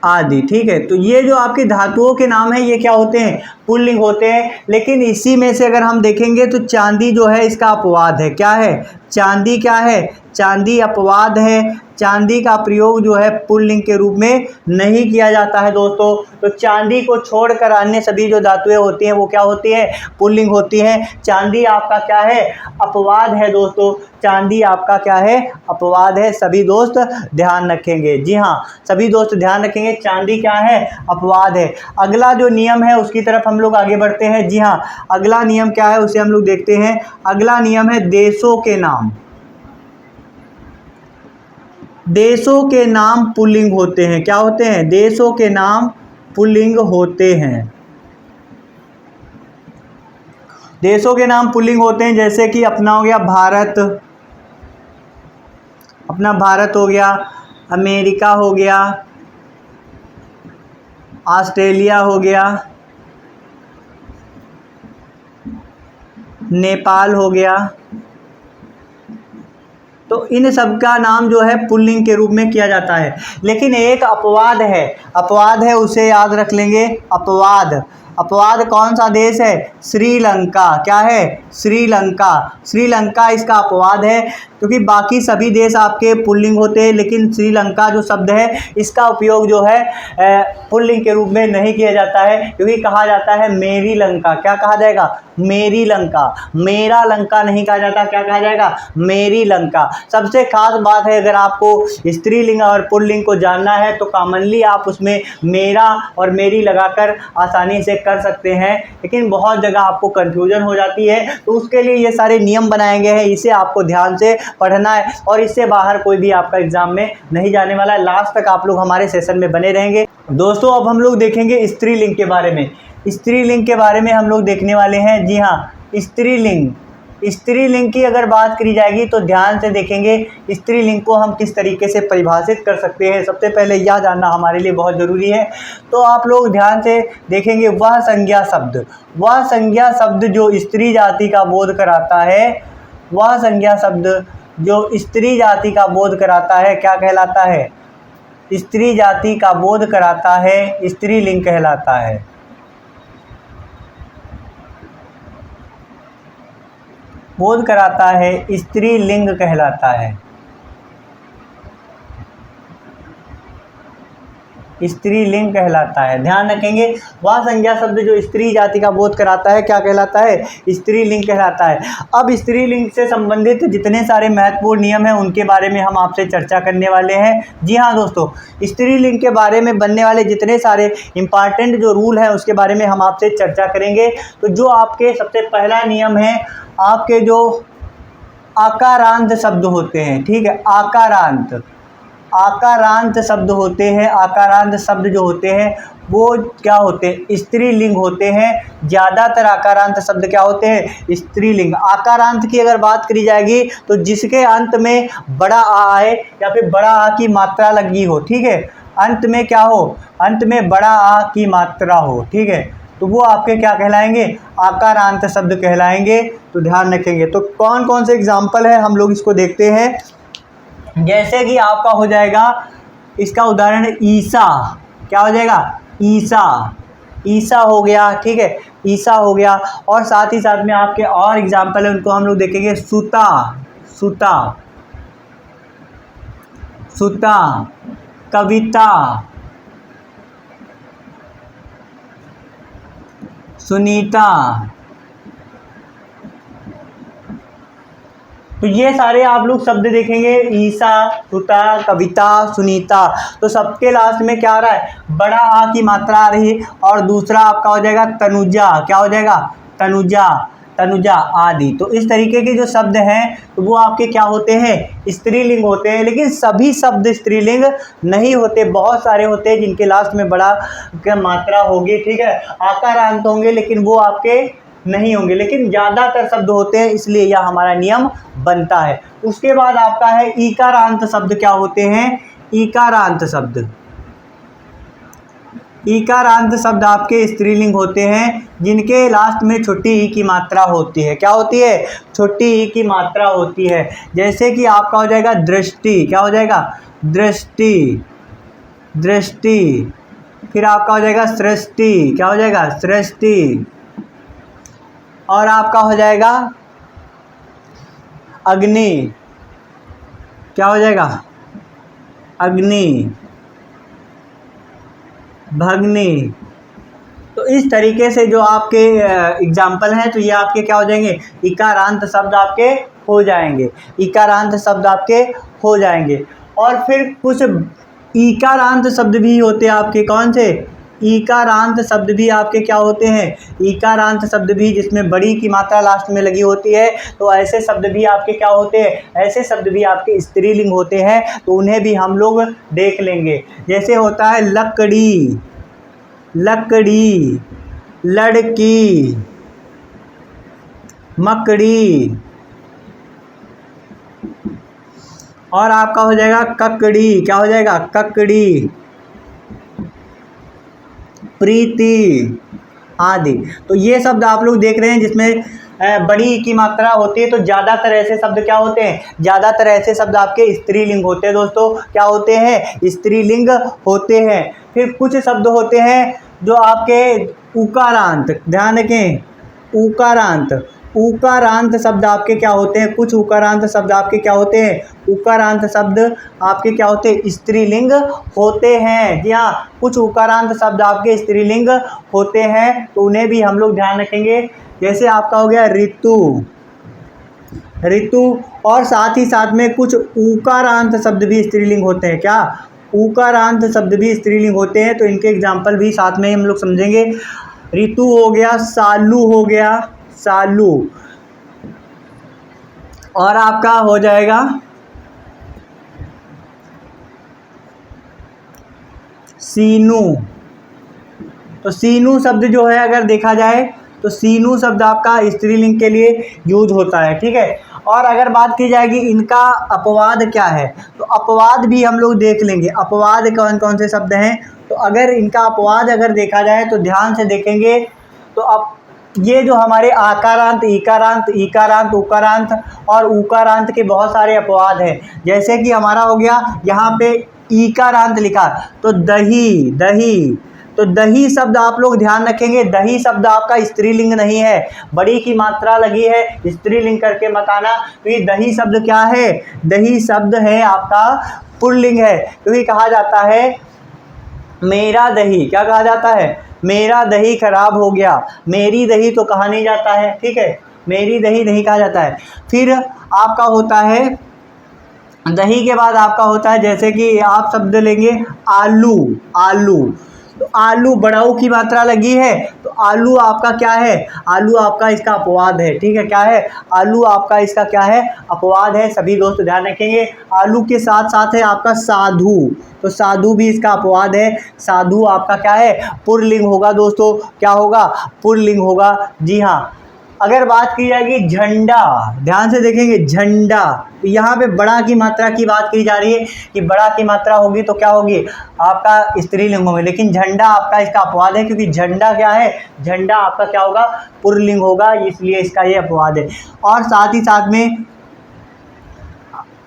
आदि। ठीक है, तो ये जो आपके धातुओं के नाम है ये क्या होते हैं? पुल्लिंग होते हैं। लेकिन इसी में से अगर हम देखेंगे तो चांदी जो है इसका अपवाद है। क्या है? चांदी क्या है? चांदी अपवाद है। चांदी का प्रयोग जो है पुल्लिंग के रूप में नहीं किया जाता है दोस्तों। तो चांदी को छोड़कर अन्य सभी जो धातुएं होती हैं वो क्या होती है? पुल्लिंग होती हैं। चांदी आपका क्या है? अपवाद है दोस्तों। चांदी आपका क्या है? अपवाद है। सभी दोस्त ध्यान रखेंगे। जी हाँ, सभी दोस्त ध्यान रखेंगे, चांदी क्या है? अपवाद है। अगला जो नियम है उसकी तरफ हम लोग आगे बढ़ते हैं। जी हाँ, अगला नियम क्या है उसे हम लोग देखते हैं। अगला नियम है देशों के नाम। देशों के नाम पुल्लिंग होते हैं। क्या होते हैं? देशों के नाम पुल्लिंग होते हैं। देशों के नाम पुल्लिंग होते हैं, जैसे कि अपना हो गया भारत, अपना भारत हो गया, अमेरिका हो गया, ऑस्ट्रेलिया हो गया, नेपाल हो गया। तो इन सब का नाम जो है पुल्लिंग के रूप में किया जाता है। लेकिन एक अपवाद है, उसे याद रख लेंगे। अपवाद कौन सा देश है? श्रीलंका। क्या है? श्रीलंका। श्रीलंका इसका अपवाद है, क्योंकि बाकी सभी देश आपके पुल्लिंग होते हैं, लेकिन श्रीलंका जो शब्द है इसका उपयोग जो है पुल्लिंग के रूप में नहीं किया जाता है, क्योंकि कहा जाता है मेरी लंका। क्या कहा जाएगा? मेरी लंका। मेरा लंका नहीं कहा जाता, क्या कहा जाएगा? मेरी लंका। सबसे खास बात है, अगर आपको स्त्रीलिंग और पुल्लिंग को जानना है तो कॉमनली आप उसमें मेरा और मेरी लगाकर आसानी से कर सकते हैं, लेकिन बहुत जगह आपको कंफ्यूजन हो जाती है। तो उसके लिए ये सारे नियम बनाए गए हैं, इसे आपको ध्यान से पढ़ना है और इससे बाहर कोई भी आपका एग्जाम में नहीं जाने वाला है। लास्ट तक आप लोग हमारे सेशन में बने रहेंगे। दोस्तों, अब हम लोग देखेंगे स्त्रीलिंग के बारे में। स्त्रीलिंग के बारे में हम लोग देखने वाले हैं। जी हाँ, स्त्रीलिंग की अगर बात करी जाएगी तो ध्यान से देखेंगे स्त्रीलिंग को हम किस तरीके से परिभाषित कर सकते हैं। सबसे पहले यह जानना हमारे लिए बहुत ज़रूरी है। तो आप लोग ध्यान से देखेंगे, वह संज्ञा शब्द जो स्त्री जाति का बोध कराता है, वह संज्ञा शब्द जो स्त्री जाति का बोध कराता है क्या कहलाता है? स्त्री जाति का बोध कराता है, स्त्रीलिंग कहलाता है। बोध कराता है, स्त्रीलिंग कहलाता है। स्त्रीलिंग कहलाता है। ध्यान रखेंगे, वह संज्ञा शब्द जो स्त्री जाति का बोध कराता है क्या कहलाता है? स्त्रीलिंग कहलाता है। अब स्त्रीलिंग से संबंधित जितने सारे महत्वपूर्ण नियम हैं उनके बारे में हम आपसे चर्चा करने वाले हैं। जी हाँ दोस्तों, स्त्रीलिंग के बारे में बनने वाले जितने सारे इंपॉर्टेंट जो रूल हैं उसके बारे में हम आपसे चर्चा करेंगे। तो जो आपके सबसे पहला नियम है, आपके जो आकारांत शब्द होते हैं, ठीक है, आकारांत शब्द होते हैं, आकारांत शब्द जो होते हैं वो क्या होते हैं? स्त्रीलिंग होते हैं। ज़्यादातर आकारांत शब्द क्या होते हैं? स्त्रीलिंग। आकारांत की अगर बात करी जाएगी तो जिसके अंत में बड़ा आ आए या फिर बड़ा आ की मात्रा लगी हो, ठीक है, अंत में क्या हो? अंत में बड़ा आ की मात्रा हो, ठीक है, तो वो आपके क्या कहलाएंगे? आकारांत शब्द कहलाएंगे। तो ध्यान रखेंगे। तो कौन कौन से एग्जाम्पल है हम लोग इसको देखते हैं। जैसे कि आपका हो जाएगा, इसका उदाहरण ईसा। क्या हो जाएगा? ईसा हो गया, ठीक है, ईसा हो गया। और साथ ही साथ में आपके और एग्जाम्पल है, उनको हम लोग देखेंगे। सुता, कविता, सुनीता। तो ये सारे आप लोग शब्द देखेंगे, ईसा, सुता, कविता, सुनीता। तो सबके लास्ट में क्या आ रहा है? बड़ा आ की मात्रा आ रही है। और दूसरा आपका हो जाएगा तनुजा। क्या हो जाएगा? तनुजा आदि। तो इस तरीके के जो शब्द हैं तो वो आपके क्या होते हैं? स्त्रीलिंग होते हैं। लेकिन सभी शब्द स्त्रीलिंग नहीं होते, बहुत सारे होते हैं जिनके लास्ट में बड़ा की मात्रा होगी, ठीक है, आकारांत होंगे, लेकिन वो आपके नहीं होंगे। लेकिन ज़्यादातर शब्द होते हैं, इसलिए यह हमारा नियम बनता है। उसके बाद आपका है ईकारांत शब्द। क्या होते हैं? ईकारांत शब्द आपके स्त्रीलिंग होते हैं, जिनके लास्ट में छोटी ई की मात्रा होती है। क्या होती है? छोटी ई की मात्रा होती है। जैसे कि आपका हो जाएगा दृष्टि। क्या हो जाएगा? दृष्टि। फिर आपका हो जाएगा सृष्टि। क्या हो जाएगा? सृष्टि। और आपका हो जाएगा अग्नि। क्या हो जाएगा? अग्नि, भग्नि। तो इस तरीके से जो आपके एग्जाम्पल हैं, तो ये आपके क्या हो जाएंगे? इकारांत शब्द आपके हो जाएंगे। और फिर कुछ ईकारांत शब्द भी होते हैं आपके। कौन से? ईकारांत शब्द भी आपके क्या होते हैं, ईकारांत शब्द भी जिसमें बड़ी की मात्रा लास्ट में लगी होती है, तो ऐसे शब्द भी आपके क्या होते हैं, ऐसे शब्द भी आपके स्त्रीलिंग होते हैं, तो उन्हें भी हम लोग देख लेंगे। जैसे होता है लकड़ी, लकड़ी, लड़की, मकड़ी, और आपका हो जाएगा ककड़ी, क्या हो जाएगा, ककड़ी, प्रीति आदि। तो ये शब्द आप लोग देख रहे हैं जिसमें बड़ी की मात्रा होती है, तो ज़्यादातर ऐसे शब्द क्या होते हैं, ज़्यादातर ऐसे शब्द आपके स्त्रीलिंग होते हैं दोस्तों, क्या होते हैं, स्त्रीलिंग होते हैं। फिर कुछ शब्द होते हैं जो आपके उकारांत, ध्यान रखें, उकारांत, उकारांत शब्द आपके क्या होते हैं, कुछ उकारांत शब्द आपके क्या होते हैं, उकारांत शब्द आपके क्या होते हैं, स्त्रीलिंग होते हैं। जी हाँ, कुछ उकारांत शब्द आपके स्त्रीलिंग होते हैं, तो उन्हें भी हम लोग ध्यान रखेंगे। जैसे आपका हो गया ऋतु, ऋतु, और साथ ही साथ में कुछ उकारांत शब्द भी स्त्रीलिंग होते हैं। क्या, उकारांत शब्द भी स्त्रीलिंग होते हैं, तो इनके एग्जाम्पल भी साथ में हम लोग समझेंगे। ऋतु हो गया, सालू हो गया, सालू, और आपका हो जाएगा सीनू। तो सीनू शब्द जो है अगर देखा जाए तो सीनू शब्द आपका स्त्रीलिंग के लिए यूज होता है, ठीक है। और अगर बात की जाएगी इनका अपवाद क्या है, तो अपवाद भी हम लोग देख लेंगे, अपवाद कौन कौन से शब्द हैं। तो अगर इनका अपवाद अगर देखा जाए तो ध्यान से देखेंगे, तो अब ये जो हमारे आकारांत, इकारांत, ईकारांत, उकारांत और उकारांत के बहुत सारे अपवाद हैं। जैसे कि हमारा हो गया यहाँ पे ईकारांत लिखा, तो दही, दही, तो दही शब्द आप लोग ध्यान रखेंगे, दही शब्द आपका स्त्रीलिंग नहीं है, बड़ी की मात्रा लगी है, स्त्रीलिंग करके मत आना। तो ये दही शब्द क्या है, दही शब्द है आपका पुल्लिंग है, क्योंकि कहा जाता है मेरा दही, क्या कहा जाता है, मेरा दही खराब हो गया, मेरी दही तो कहा नहीं जाता है, ठीक है, मेरी दही नहीं कहा जाता है। फिर आपका होता है दही के बाद आपका होता है, जैसे कि आप शब्द लेंगे आलू, आलू, तो आलू बड़ाऊ की मात्रा लगी है, तो आलू आपका क्या है, आलू आपका इसका अपवाद है, ठीक है, क्या है, आलू आपका इसका क्या है, अपवाद है। सभी दोस्त ध्यान रखेंगे। आलू के साथ साथ है आपका साधु, तो साधु भी इसका अपवाद है, साधु आपका क्या है, पुल्लिंग होगा दोस्तों, क्या होगा, पुल्लिंग होगा। जी हाँ, अगर बात की जाएगी झंडा, ध्यान से देखेंगे झंडा, तो यहाँ पे बड़ा की मात्रा की बात की जा रही है कि बड़ा की मात्रा होगी तो क्या होगी, आपका स्त्रीलिंग होगी, लेकिन झंडा आपका इसका अपवाद है, क्योंकि झंडा क्या है, झंडा आपका क्या होगा, पुल्लिंग होगा, इसलिए इसका ये अपवाद है। और साथ ही साथ में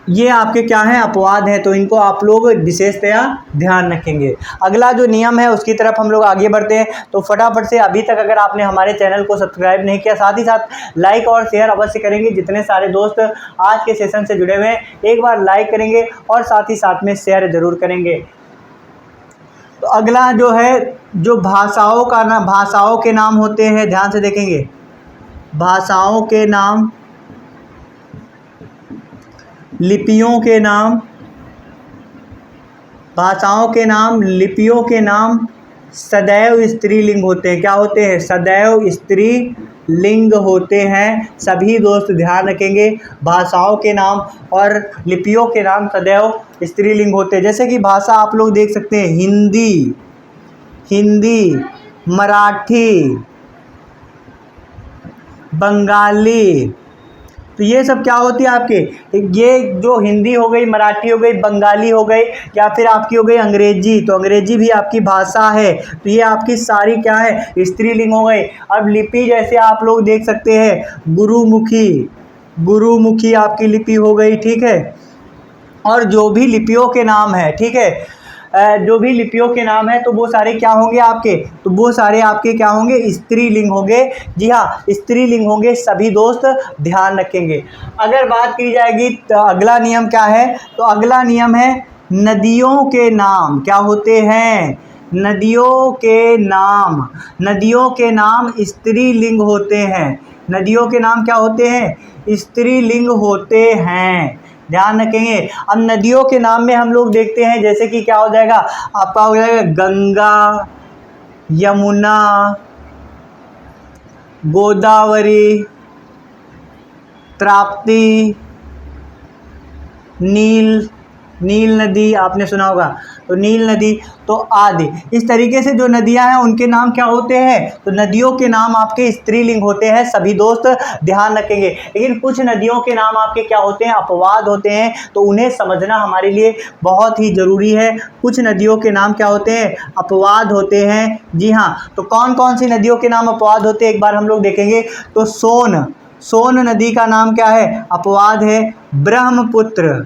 ये आपके क्या हैं, अपवाद हैं, तो इनको आप लोग विशेषतया ध्यान रखेंगे। अगला जो नियम है उसकी तरफ हम लोग आगे बढ़ते हैं। तो फटाफट से अभी तक अगर आपने हमारे चैनल को सब्सक्राइब नहीं किया, साथ ही साथ लाइक और शेयर अवश्य करेंगे। जितने सारे दोस्त आज के सेशन से जुड़े हुए हैं एक बार लाइक करेंगे और साथ ही साथ में शेयर ज़रूर करेंगे। तो अगला जो है, जो भाषाओं का नाम, भाषाओं के नाम होते हैं, ध्यान से देखेंगे, भाषाओं के नाम, लिपियों के नाम, भाषाओं के नाम, लिपियों के नाम सदैव स्त्रीलिंग होते हैं। क्या होते हैं, सदैव स्त्रीलिंग होते हैं। सभी दोस्त ध्यान रखेंगे, भाषाओं के नाम और लिपियों के नाम सदैव स्त्रीलिंग होते हैं। जैसे कि भाषा आप लोग देख सकते हैं, हिंदी, हिंदी, मराठी, बंगाली, तो ये सब क्या होती है आपके, ये जो हिंदी हो गई, मराठी हो गई, बंगाली हो गई, या फिर आपकी हो गई अंग्रेजी, तो अंग्रेजी भी आपकी भाषा है, तो ये आपकी सारी क्या है, स्त्रीलिंग हो गई। अब लिपि जैसे आप लोग देख सकते हैं, गुरुमुखी, गुरुमुखी आपकी लिपि हो गई, ठीक है। और जो भी लिपियों के नाम है, ठीक है, जो भी लिपियों के नाम है तो वो सारे क्या होंगे आपके, तो वो सारे आपके क्या होंगे, स्त्रीलिंग होंगे। जी हाँ, स्त्रीलिंग होंगे, सभी दोस्त ध्यान रखेंगे। अगर बात की जाएगी तो अगला नियम क्या है, तो अगला नियम है नदियों के नाम क्या होते हैं, नदियों के नाम, नदियों के नाम स्त्रीलिंग होते हैं। नदियों के नाम क्या होते हैं, स्त्रीलिंग होते हैं, ध्यान रखेंगे। अब नदियों के नाम में हम लोग देखते हैं, जैसे कि क्या हो जाएगा, आपका हो जाएगा गंगा, यमुना, गोदावरी, ताप्ती, नील नदी आपने सुना होगा, तो नील नदी, तो आदि। इस तरीके से जो नदियां हैं उनके नाम क्या होते हैं, तो नदियों के नाम आपके स्त्रीलिंग होते हैं, सभी दोस्त ध्यान रखेंगे। लेकिन कुछ नदियों के नाम आपके क्या होते हैं, अपवाद होते हैं, तो उन्हें समझना हमारे लिए बहुत ही ज़रूरी है। कुछ नदियों के नाम क्या होते हैं, अपवाद होते हैं। जी हाँ, तो कौन कौन सी नदियों के नाम अपवाद होते हैं एक बार हम लोग देखेंगे। तो सोन नदी का नाम क्या है, अपवाद है। ब्रह्मपुत्र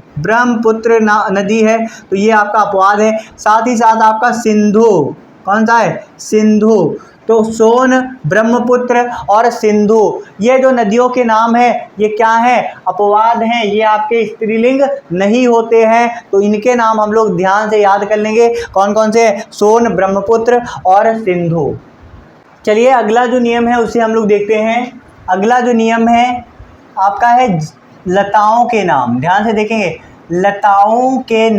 नदी है, तो ये आपका अपवाद है। साथ ही साथ आपका सिंधु, कौन सा है, सिंधु। तो सोन, ब्रह्मपुत्र और सिंधु, ये जो नदियों के नाम हैं ये क्या हैं, अपवाद हैं, ये आपके स्त्रीलिंग नहीं होते हैं। तो इनके नाम हम लोग ध्यान से याद कर लेंगे, कौन कौन से, सोन, ब्रह्मपुत्र और सिंधु। चलिए अगला जो नियम है उसे हम लोग देखते हैं। अगला जो नियम है आपका है लताओं के नाम। ध्यान से देखेंगे, लताओं के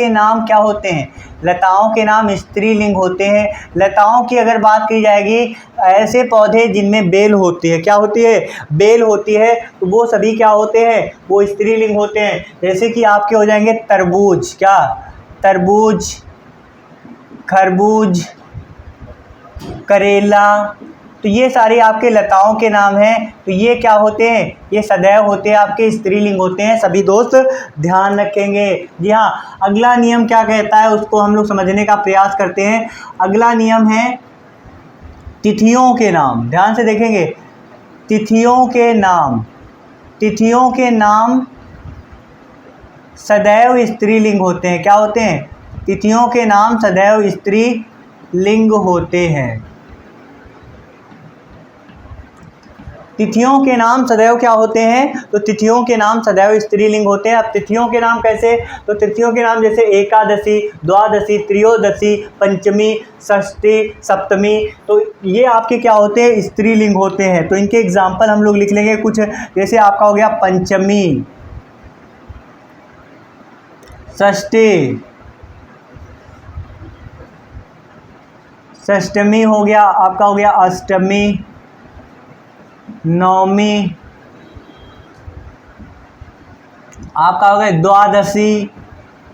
नाम क्या होते हैं, लताओं के नाम स्त्रीलिंग होते हैं। लताओं की अगर बात की जाएगी, ऐसे पौधे जिनमें बेल होती है, क्या होती है, बेल होती है, तो वो सभी क्या होते हैं, वो स्त्रीलिंग होते हैं। जैसे कि आपके हो जाएंगे तरबूज, क्या, तरबूज, खरबूज, करेला, तो ये सारे आपके लताओं के नाम हैं। तो ये क्या होते हैं, ये सदैव होते हैं, आपके स्त्रीलिंग होते हैं, सभी दोस्त ध्यान रखेंगे। जी हाँ, अगला नियम क्या कहता है उसको हम लोग समझने का प्रयास करते हैं। अगला नियम है तिथियों के नाम। ध्यान से देखेंगे, तिथियों के नाम सदैव स्त्रीलिंग होते हैं। क्या होते हैं, तिथियों के नाम सदैव स्त्रीलिंग होते हैं। तिथियों के नाम सदैव क्या होते हैं, तो तिथियों के नाम सदैव स्त्रीलिंग होते हैं। अब तिथियों के नाम कैसे, तो तिथियों के नाम जैसे एकादशी, द्वादशी, त्रयोदशी, पंचमी, षष्ठी, सप्तमी, तो ये आपके क्या होते हैं, स्त्रीलिंग होते हैं। तो इनके एग्जाम्पल हम लोग लिख लेंगे कुछ, जैसे आपका हो गया पंचमी, षष्ठी, षष्टमी हो गया आपका, हो गया अष्टमी, नवमी, आपका हो गया द्वादशी।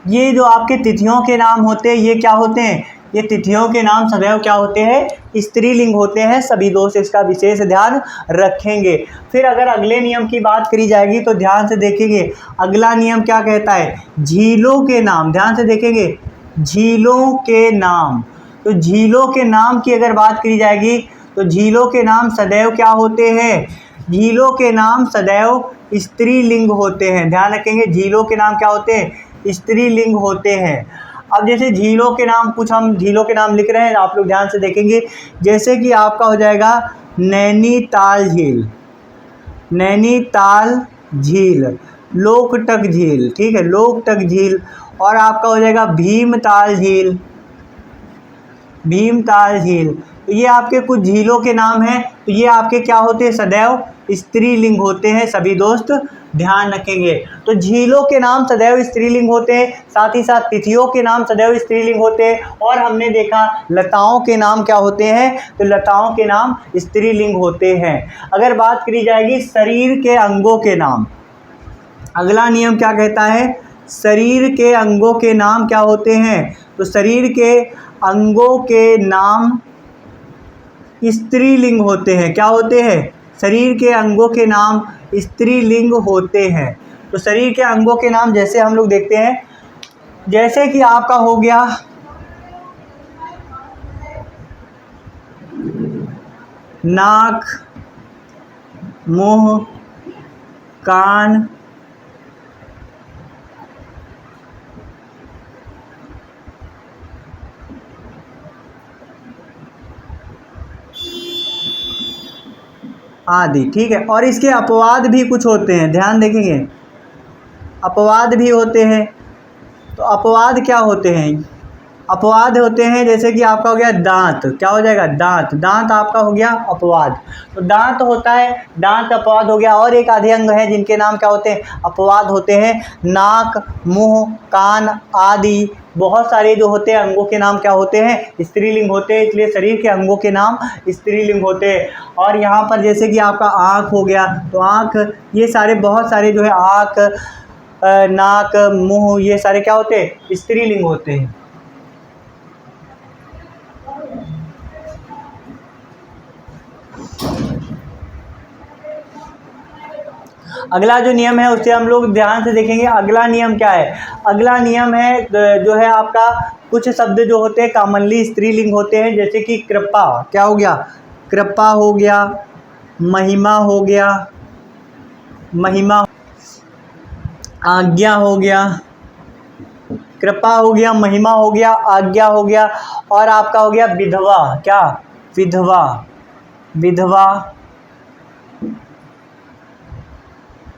ये जो आपके तिथियों के नाम होते हैं ये क्या होते हैं, ये तिथियों के नाम सदैव क्या होते हैं, स्त्रीलिंग होते हैं। सभी दोस्त इसका विशेष ध्यान रखेंगे। फिर अगर अगले नियम की बात करी जाएगी तो ध्यान से देखेंगे, अगला नियम क्या कहता है, झीलों के नाम। ध्यान से देखेंगे, झीलों के नाम, तो झीलों के नाम की अगर बात करी जाएगी तो झीलों के नाम सदैव क्या होते हैं, झीलों के नाम सदैव स्त्रीलिंग होते हैं। ध्यान रखेंगे, झीलों के नाम क्या होते हैं, स्त्रीलिंग होते हैं। अब जैसे झीलों के नाम, कुछ हम झीलों के नाम लिख रहे हैं, आप लोग ध्यान से देखेंगे। जैसे कि आपका हो जाएगा नैनीताल झील, नैनीताल झील, लोकटक झील, ठीक है, लोकटक झील। और आपका हो जाएगा भीमताल झील, भीमताल झील। तो ये आपके कुछ झीलों के नाम हैं। तो ये आपके क्या होते हैं, सदैव स्त्रीलिंग होते हैं। सभी दोस्त ध्यान रखेंगे। तो झीलों के नाम सदैव स्त्रीलिंग होते हैं, साथ ही साथ तिथियों के नाम सदैव स्त्रीलिंग होते हैं। और हमने देखा लताओं के नाम क्या होते हैं, तो लताओं के नाम स्त्रीलिंग होते हैं। अगर बात करी जाएगी शरीर के अंगों के नाम, अगला नियम क्या कहता है, शरीर के अंगों के नाम क्या होते हैं, तो शरीर के अंगों के नाम स्त्रीलिंग होते हैं। क्या होते हैं, शरीर के अंगों के नाम स्त्रीलिंग होते हैं। तो शरीर के अंगों के नाम जैसे हम लोग देखते हैं, जैसे कि आपका हो गया नाक, मुंह, कान, आदि, ठीक है। और इसके अपवाद भी कुछ होते हैं, ध्यान देखेंगे, अपवाद भी होते हैं। तो अपवाद क्या होते हैं, अपवाद होते हैं, जैसे कि आपका हो गया दांत, क्या हो जाएगा दांत, दांत आपका हो गया अपवाद। तो दांत होता है, दांत अपवाद हो गया। और एक आधे अंग हैं जिनके नाम क्या होते हैं, अपवाद होते हैं। नाक, मुंह, कान आदि बहुत सारे जो होते हैं अंगों के नाम क्या होते हैं, स्त्रीलिंग होते हैं, इसलिए शरीर के अंगों के नाम स्त्रीलिंग होते हैं। और यहाँ पर जैसे कि आपका आँख हो गया, तो आँख, ये सारे बहुत सारे जो है आँख, नाक, मुंह, ये सारे क्या होते हैं, स्त्रीलिंग होते हैं। अगला जो नियम है उसे हम लोग ध्यान से देखेंगे। अगला नियम क्या है, अगला नियम है जो है आपका, कुछ शब्द जो होते हैं कॉमनली स्त्रीलिंग होते हैं, जैसे कि कृपा, क्या हो गया, कृपा हो गया, महिमा हो गया, महिमा, आज्ञा हो गया, कृपा हो गया, महिमा हो गया, आज्ञा हो गया, और आपका हो गया विधवा, क्या, विधवा, विधवा।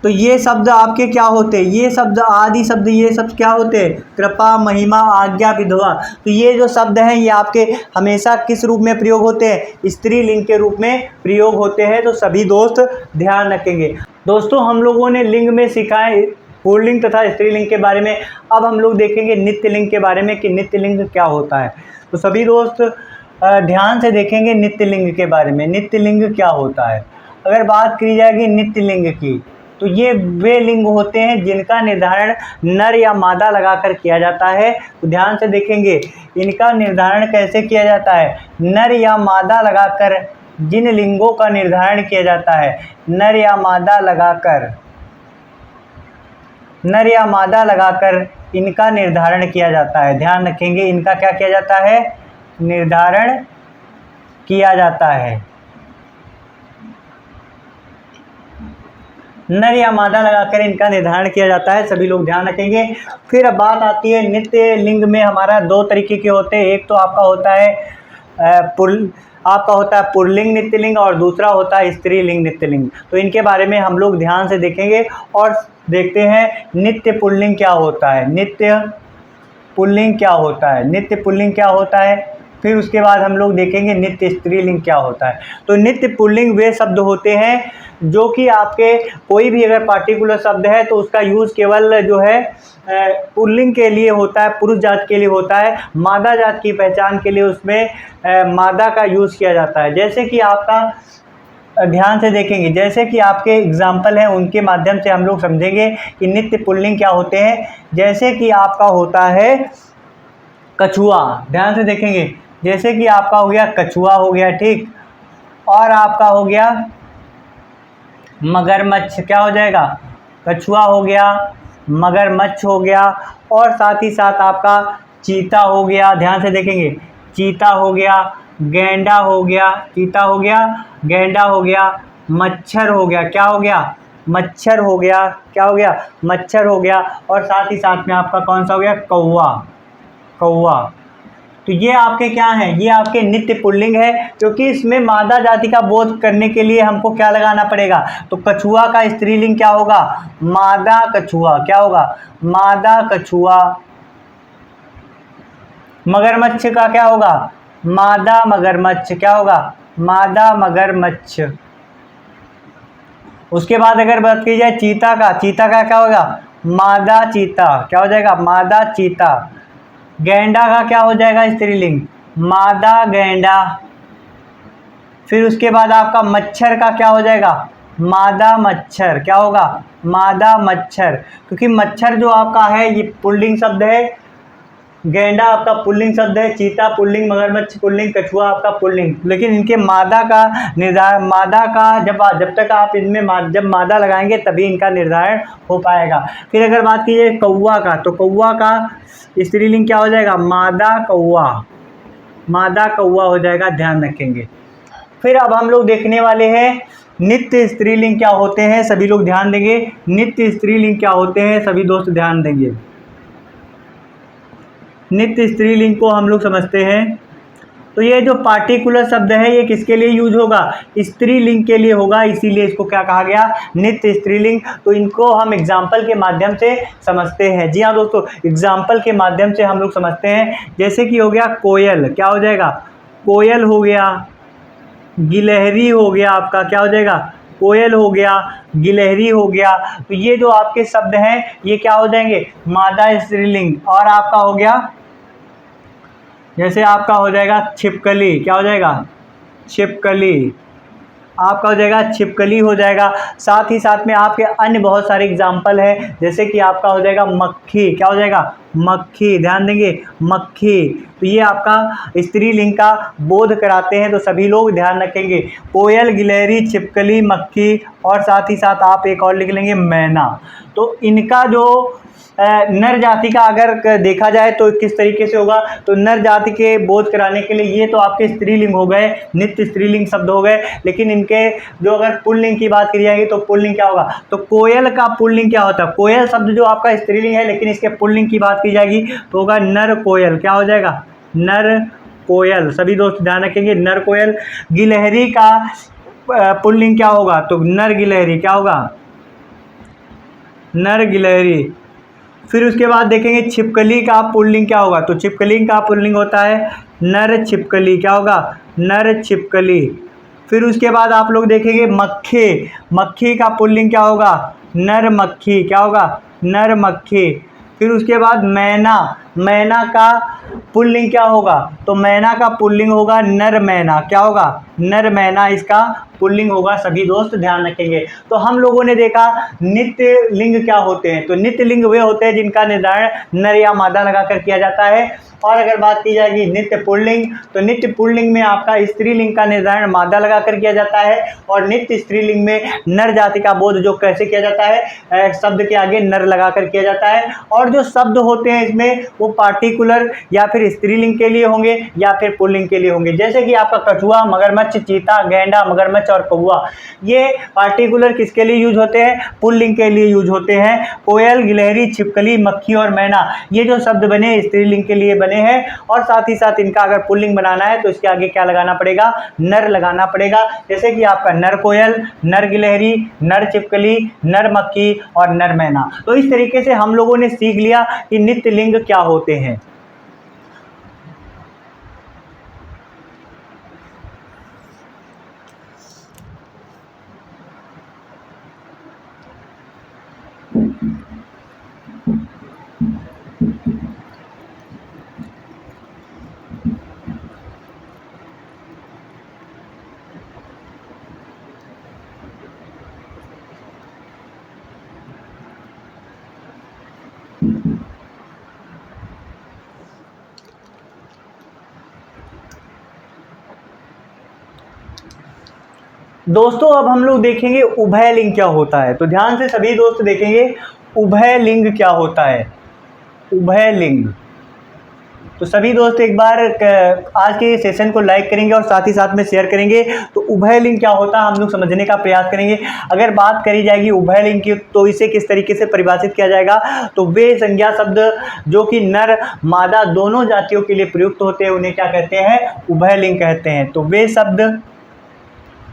तो ये शब्द आपके क्या होते हैं, ये शब्द आदि शब्द, ये सब क्या होते हैं, कृपा, महिमा, आज्ञा, विधवा। तो ये जो शब्द हैं ये आपके हमेशा किस रूप में प्रयोग होते हैं, स्त्रीलिंग के रूप में प्रयोग होते हैं। तो सभी दोस्त ध्यान रखेंगे। दोस्तों हम लोगों ने लिंग में सीखा है पुल्लिंग तथा स्त्रीलिंग के बारे में। अब हम लोग देखेंगे नित्यलिंग के बारे में कि नित्यलिंग क्या होता है। तो सभी दोस्त ध्यान से देखेंगे नित्यलिंग के बारे में, नित्यलिंग क्या होता है। अगर बात की जाएगी नित्यलिंग की, तो ये वे लिंग होते हैं जिनका निर्धारण नर या मादा लगाकर किया जाता है। तो ध्यान से देखेंगे इनका निर्धारण कैसे किया जाता है, नर या मादा लगाकर जिन लिंगों का निर्धारण किया जाता है, नर या मादा लगाकर, नर या मादा लगाकर इनका निर्धारण किया जाता है। ध्यान रखेंगे इनका क्या किया जाता है, निर्धारण किया जाता है, नर या मादा लगाकर इनका निर्धारण किया जाता है। सभी लोग ध्यान रखेंगे। फिर अब बात आती है नित्य लिंग में हमारा दो तरीके के होते हैं। एक तो आपका होता है आपका होता है पुल्लिंग नित्यलिंग, और दूसरा होता है स्त्रीलिंग नित्यलिंग। तो इनके बारे में हम लोग ध्यान से देखेंगे और देखते हैं नित्य पुल्लिंग क्या होता है, नित्य पुल्लिंग क्या होता है, नित्य पुल्लिंग क्या होता है। फिर उसके बाद हम लोग देखेंगे नित्य स्त्रीलिंग क्या होता है। तो नित्य पुल्लिंग वे शब्द होते हैं जो कि आपके कोई भी अगर पार्टिकुलर शब्द है तो उसका यूज़ केवल जो है पुल्लिंग के लिए होता है, पुरुष जात के लिए होता है। मादा जात की पहचान के लिए उसमें मादा का यूज़ किया जाता है। जैसे कि आपका ध्यान से देखेंगे, जैसे कि आपके एग्जाम्पल हैं उनके माध्यम से हम लोग समझेंगे कि नित्य पुल्लिंग क्या होते हैं। जैसे कि आपका होता है कछुआ, ध्यान से देखेंगे, जैसे कि आपका हो गया कछुआ हो गया, ठीक, और आपका हो गया मगरमच्छ, क्या हो जाएगा, कछुआ हो गया, मगरमच्छ हो गया, और साथ ही साथ आपका चीता हो गया। ध्यान से देखेंगे, चीता हो गया, गैंडा हो गया, चीता हो गया, गैंडा हो गया, मच्छर हो गया, क्या हो गया, मच्छर हो गया, क्या हो गया, मच्छर हो गया, और साथ ही साथ में आपका कौन सा हो गया, कौवा, कौवा। तो ये आपके क्या हैं, ये आपके नित्य पुल्लिंग है, क्योंकि इसमें मादा जाति का बोध करने के लिए हमको क्या लगाना पड़ेगा। तो कछुआ का स्त्रीलिंग क्या होगा, मादा कछुआ, क्या होगा, मादा कछुआ। मगरमच्छ का क्या होगा, मादा मगरमच्छ, क्या होगा, मादा मगरमच्छ। उसके बाद अगर बात की जाए चीता का, चीता का क्या होगा, मादा चीता, क्या हो जाएगा, मादा चीता। गैंडा का क्या हो जाएगा स्त्रीलिंग, मादा गैंडा। फिर उसके बाद आपका मच्छर का क्या हो जाएगा, मादा मच्छर, क्या होगा, मादा मच्छर। क्योंकि मच्छर जो आपका है ये पुल्लिंग शब्द है, गैंडा आपका पुल्लिंग शब्द है, चीता पुल्लिंग, मगरमच्छ पुल्लिंग, कछुआ आपका पुल्लिंग। लेकिन इनके मादा का निर्धारण, मादा का जब तक आप इनमें जब मादा लगाएंगे तभी इनका निर्धारण हो पाएगा। फिर अगर बात की जाए कौवा का, तो कौवा का स्त्रीलिंग क्या हो जाएगा, मादा कौवा, मादा कौवा हो जाएगा, ध्यान रखेंगे। फिर अब हम लोग देखने वाले हैं नित्य स्त्रीलिंग क्या होते हैं। सभी लोग ध्यान देंगे, नित्य स्त्रीलिंग क्या होते हैं, सभी दोस्त ध्यान देंगे। नित्य स्त्रीलिंग को हम लोग समझते हैं। तो ये जो पार्टिकुलर शब्द है ये किसके लिए यूज होगा, स्त्रीलिंग के लिए होगा, इसीलिए इसको क्या कहा गया, नित्य स्त्रीलिंग। तो इनको हम एग्जाम्पल के माध्यम से समझते हैं। जी हाँ दोस्तों, एग्जाम्पल के माध्यम से हम लोग समझते हैं। जैसे कि हो गया कोयल, क्या हो जाएगा, कोयल हो गया, गिलहरी हो गया, आपका क्या हो जाएगा, कोयल हो गया, गिलहरी हो गया। तो ये जो आपके शब्द हैं ये क्या हो जाएंगे, मादा स्त्रीलिंग। और आपका हो गया, जैसे आपका हो जाएगा छिपकली, क्या हो जाएगा, छिपकली, आपका हो जाएगा छिपकली हो जाएगा। साथ ही साथ में आपके अन्य बहुत सारे एग्जाम्पल हैं, जैसे कि आपका हो जाएगा मक्खी, क्या हो जाएगा, मक्खी, ध्यान देंगे, मक्खी। तो ये आपका स्त्रीलिंग का बोध कराते हैं, तो सभी लोग ध्यान रखेंगे। कोयल, गिलहरी, छिपकली, मक्खी, और साथ ही साथ आप एक और लिख लेंगे मैना। तो इनका जो नर जाति का अगर देखा जाए तो किस तरीके से होगा, तो नर जाति के बोध कराने के लिए ये तो आपके स्त्रीलिंग हो गए, नित्य स्त्रीलिंग शब्द हो गए। लेकिन इनके जो अगर पुल्लिंग की बात करी जाएगी तो पुल्लिंग क्या होगा, तो कोयल का पुल्लिंग क्या होता है, कोयल शब्द जो आपका स्त्रीलिंग है, लेकिन इसके पुल्लिंग की बात की जाएगी तो होगा नर कोयल, क्या हो जाएगा, नर कोयल। सभी दोस्त ध्यान रखेंगे, नर कोयल। गिलहरी का पुल्लिंग क्या होगा, तो नर गिलहरी, क्या होगा, नर गिलहरी। फिर उसके बाद देखेंगे छिपकली का पुल्लिंग क्या होगा, तो छिपकली का पुल्लिंग होता है नर छिपकली, क्या होगा, नर छिपकली। फिर उसके बाद आप लोग देखेंगे मक्खी, मक्खी का पुल्लिंग क्या होगा, नर मक्खी, क्या होगा, नर मक्खी। फिर उसके बाद मैना, मैना का पुल्लिंग क्या होगा, तो मैना का पुल्लिंग होगा नर मैना, क्या होगा, नर मैना इसका पुल्लिंग होगा। सभी दोस्त ध्यान रखेंगे। तो हम लोगों ने देखा नित्य लिंग क्या होते हैं, तो नित्य लिंग वे होते हैं जिनका निर्धारण नर या मादा लगाकर किया जाता है। और अगर बात की जाएगी नित्य पुल्लिंग, तो नित्य पुल्लिंग में आपका स्त्रीलिंग का निर्धारण मादा लगाकर किया जाता है, और नित्य स्त्रीलिंग में नर जाति का बोध जो कैसे किया जाता है, शब्द के आगे नर लगाकर किया जाता है। और जो शब्द होते हैं इसमें वो पार्टिकुलर या फिर स्त्रीलिंग के लिए होंगे या फिर पुल्लिंग के लिए होंगे। जैसे कि आपका कछुआ, मगरमच्छ, चीता, गैंडा, मगरमच्छ और कौवा, ये पार्टिकुलर किसके लिए यूज होते हैं, पुल्लिंग के लिए यूज होते हैं। कोयल, गिलहरी, छिपकली, मक्खी और मैना, ये जो शब्द बने स्त्रीलिंग के लिए बने हैं। और साथ ही साथ इनका अगर पुल्लिंग बनाना है तो इसके आगे क्या लगाना पड़ेगा, नर लगाना पड़ेगा। जैसे कि आपका नर कोयल, नर गिलहरी, नर छिपकली, नर मक्खी और नर मैना। तो इस तरीके से हम लोगों ने सीख लिया कि नित्य लिंग क्या होते हैं। दोस्तों अब हम लोग देखेंगे उभय लिंग क्या होता है। तो ध्यान से सभी दोस्त देखेंगे उभय लिंग क्या होता है, उभय लिंग। तो सभी दोस्त एक बार आज के सेशन को लाइक करेंगे और साथ ही साथ में शेयर करेंगे। तो उभय लिंग क्या होता है हम लोग समझने का प्रयास करेंगे। अगर बात करी जाएगी उभय लिंग की तो इसे किस तरीके से परिभाषित किया जाएगा, तो वे संज्ञा शब्द जो कि नर मादा दोनों जातियों के लिए प्रयुक्त होते हैं उन्हें क्या कहते हैं, उभय लिंग कहते हैं। तो वे शब्द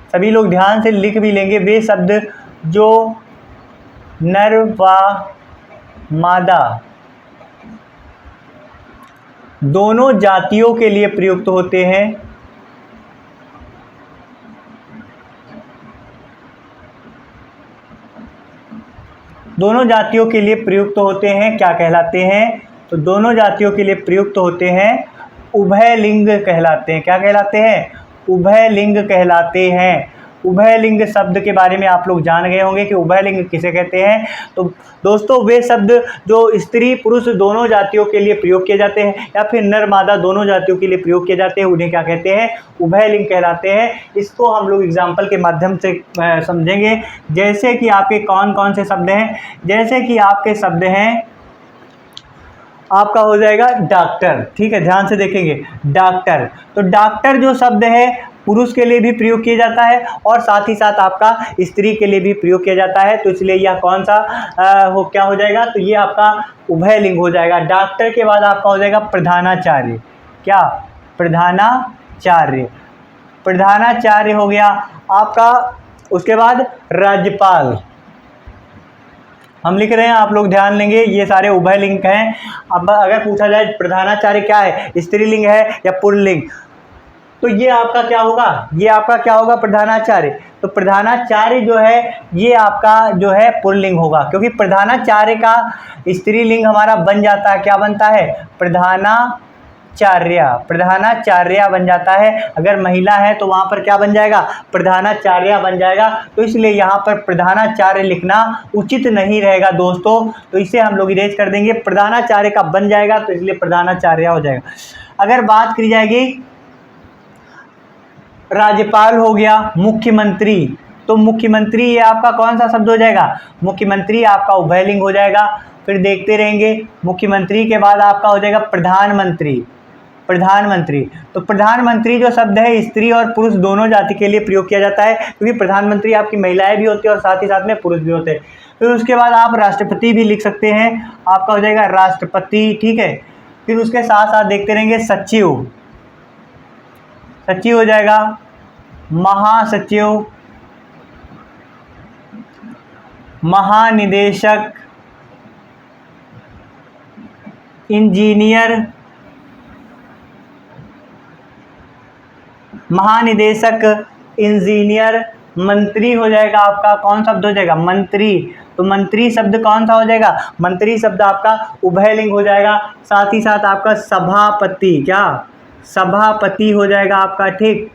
सभी लोग ध्यान से लिख भी लेंगे, वे शब्द जो नर व मादा दोनों जातियों के लिए प्रयुक्त होते हैं, दोनों जातियों के लिए प्रयुक्त होते हैं क्या कहलाते हैं, तो दोनों जातियों के लिए प्रयुक्त होते हैं उभय लिंग कहलाते हैं। क्या कहलाते हैं, उभय लिंग कहलाते हैं। उभय लिंग शब्द के बारे में आप लोग जान गए होंगे कि उभय लिंग किसे कहते हैं। तो दोस्तों वे शब्द जो स्त्री पुरुष दोनों जातियों के लिए प्रयोग किए जाते हैं या फिर नर मादा दोनों जातियों के लिए प्रयोग किए जाते हैं उन्हें क्या कहते हैं, उभय लिंग कहलाते हैं। इसको हम लोग एग्जाम्पल के माध्यम से समझेंगे। जैसे कि आपके कौन कौन से शब्द हैं, जैसे कि आपके शब्द हैं, आपका हो जाएगा डॉक्टर। ठीक है, ध्यान से देखेंगे डॉक्टर। तो डॉक्टर जो शब्द है पुरुष के लिए भी प्रयोग किया जाता है और साथ ही साथ आपका स्त्री के लिए भी प्रयोग किया जाता है। तो इसलिए यह कौन सा क्या हो जाएगा, तो ये आपका उभय लिंग हो जाएगा। डॉक्टर के बाद आपका हो जाएगा प्रधानाचार्य। क्या, प्रधानाचार्य। प्रधानाचार्य, प्रधानाचार्य हो गया आपका। उसके बाद राज्यपाल हम लिख रहे हैं, आप लोग ध्यान लेंगे, ये सारे उभयलिंग हैं। अब अगर पूछा जाए प्रधानाचार्य क्या है, स्त्रीलिंग है या पुल्लिंग, तो ये आपका क्या होगा, ये आपका क्या होगा, प्रधानाचार्य। तो प्रधानाचार्य जो है ये आपका जो है पुल्लिंग होगा, क्योंकि प्रधानाचार्य का स्त्रीलिंग हमारा बन जाता है, क्या बनता है, प्रधानाचार्य, प्रधानाचार्य बन जाता है। अगर महिला है तो वहाँ पर क्या बन जाएगा, प्रधानाचार्य बन जाएगा। तो इसलिए यहाँ पर प्रधानाचार्य लिखना उचित नहीं रहेगा दोस्तों, तो इसे हम लोग इरेज कर देंगे। प्रधानाचार्य का बन जाएगा तो इसलिए प्रधानाचार्य हो जाएगा। अगर बात करी जाएगी राज्यपाल हो गया, मुख्यमंत्री, तो मुख्यमंत्री ये आपका कौन सा शब्द हो जाएगा, मुख्यमंत्री आपका उभयलिंग हो जाएगा। फिर देखते रहेंगे, मुख्यमंत्री के बाद आपका हो जाएगा प्रधानमंत्री, प्रधानमंत्री। तो प्रधानमंत्री जो शब्द है स्त्री और पुरुष दोनों जाति के लिए प्रयोग किया जाता है, क्योंकि प्रधानमंत्री आपकी महिलाएं भी होती है और साथ ही साथ में पुरुष भी होते हैं। फिर उसके बाद आप राष्ट्रपति भी लिख सकते हैं, आपका हो जाएगा राष्ट्रपति, ठीक है। फिर उसके साथ साथ देखते रहेंगे सचिव, सचिव हो जाएगा, महासचिव, महानिदेशक, इंजीनियर, महानिदेशक, इंजीनियर, मंत्री हो जाएगा आपका, कौन शब्द हो जाएगा, मंत्री। तो मंत्री शब्द कौन सा हो जाएगा, मंत्री शब्द आपका उभयलिंग हो जाएगा। साथ ही साथ आपका सभापति, क्या, सभापति हो जाएगा आपका, ठीक।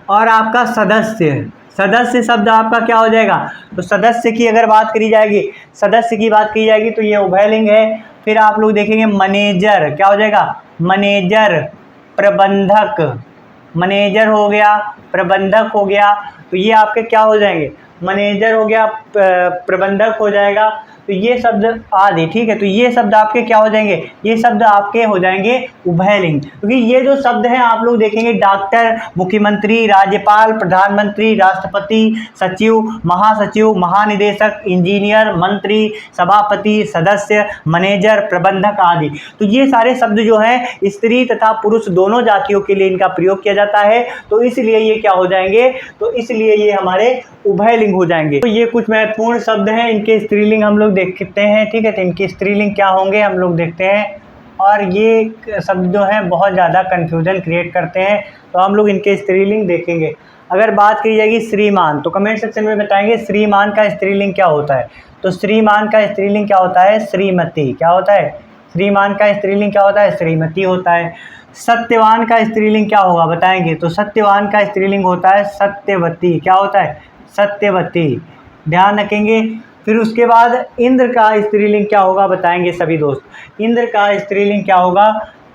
और आपका सदस्य, सदस्य शब्द आपका क्या हो जाएगा, तो सदस्य की अगर बात करी जाएगी, सदस्य की बात की जाएगी तो ये उभयलिंग है। फिर आप लोग देखेंगे मैनेजर, क्या हो जाएगा, मैनेजर, प्रबंधक, मैनेजर हो गया, प्रबंधक हो गया, तो ये आपके क्या हो जाएंगे, मैनेजर हो गया, प्रबंधक हो जाएगा। तो ये शब्द आदि, ठीक है। तो ये शब्द आपके क्या हो जाएंगे, ये शब्द आपके हो जाएंगे उभयलिंग, क्योंकि ये जो शब्द हैं आप लोग देखेंगे डॉक्टर, मुख्यमंत्री, राज्यपाल, प्रधानमंत्री, राष्ट्रपति, सचिव, महासचिव, महानिदेशक, इंजीनियर, मंत्री, सभापति, सदस्य, मैनेजर, प्रबंधक आदि। तो ये सारे शब्द जो हैं स्त्री तथा पुरुष दोनों जातियों के लिए इनका प्रयोग किया जाता है, तो इसलिए ये क्या हो जाएंगे, तो इसलिए ये हमारे उभयलिंग हो जाएंगे। तो ये कुछ महत्वपूर्ण शब्द हैं, इनके स्त्रीलिंग हम लोग देखते हैं, ठीक है। तो इनके स्त्रीलिंग क्या होंगे हम लोग देखते हैं, और ये शब्द जो है बहुत ज़्यादा कन्फ्यूजन क्रिएट करते हैं, तो हम लोग इनके स्त्रीलिंग देखेंगे। अगर बात की जाएगी श्रीमान, तो कमेंट सेक्शन में बताएंगे श्रीमान का स्त्रीलिंग क्या होता है। तो श्रीमान का स्त्रीलिंग क्या होता है, श्रीमती, क्या होता है, श्रीमान का स्त्रीलिंग क्या होता है, श्रीमती होता है। सत्यवान का स्त्रीलिंग क्या होगा बताएंगे, तो सत्यवान का स्त्रीलिंग होता है सत्यवती, क्या होता है, सत्यवती, ध्यान रखेंगे। फिर उसके बाद इंद्र का स्त्रीलिंग क्या होगा बताएंगे सभी दोस्त, इंद्र का स्त्रीलिंग क्या होगा,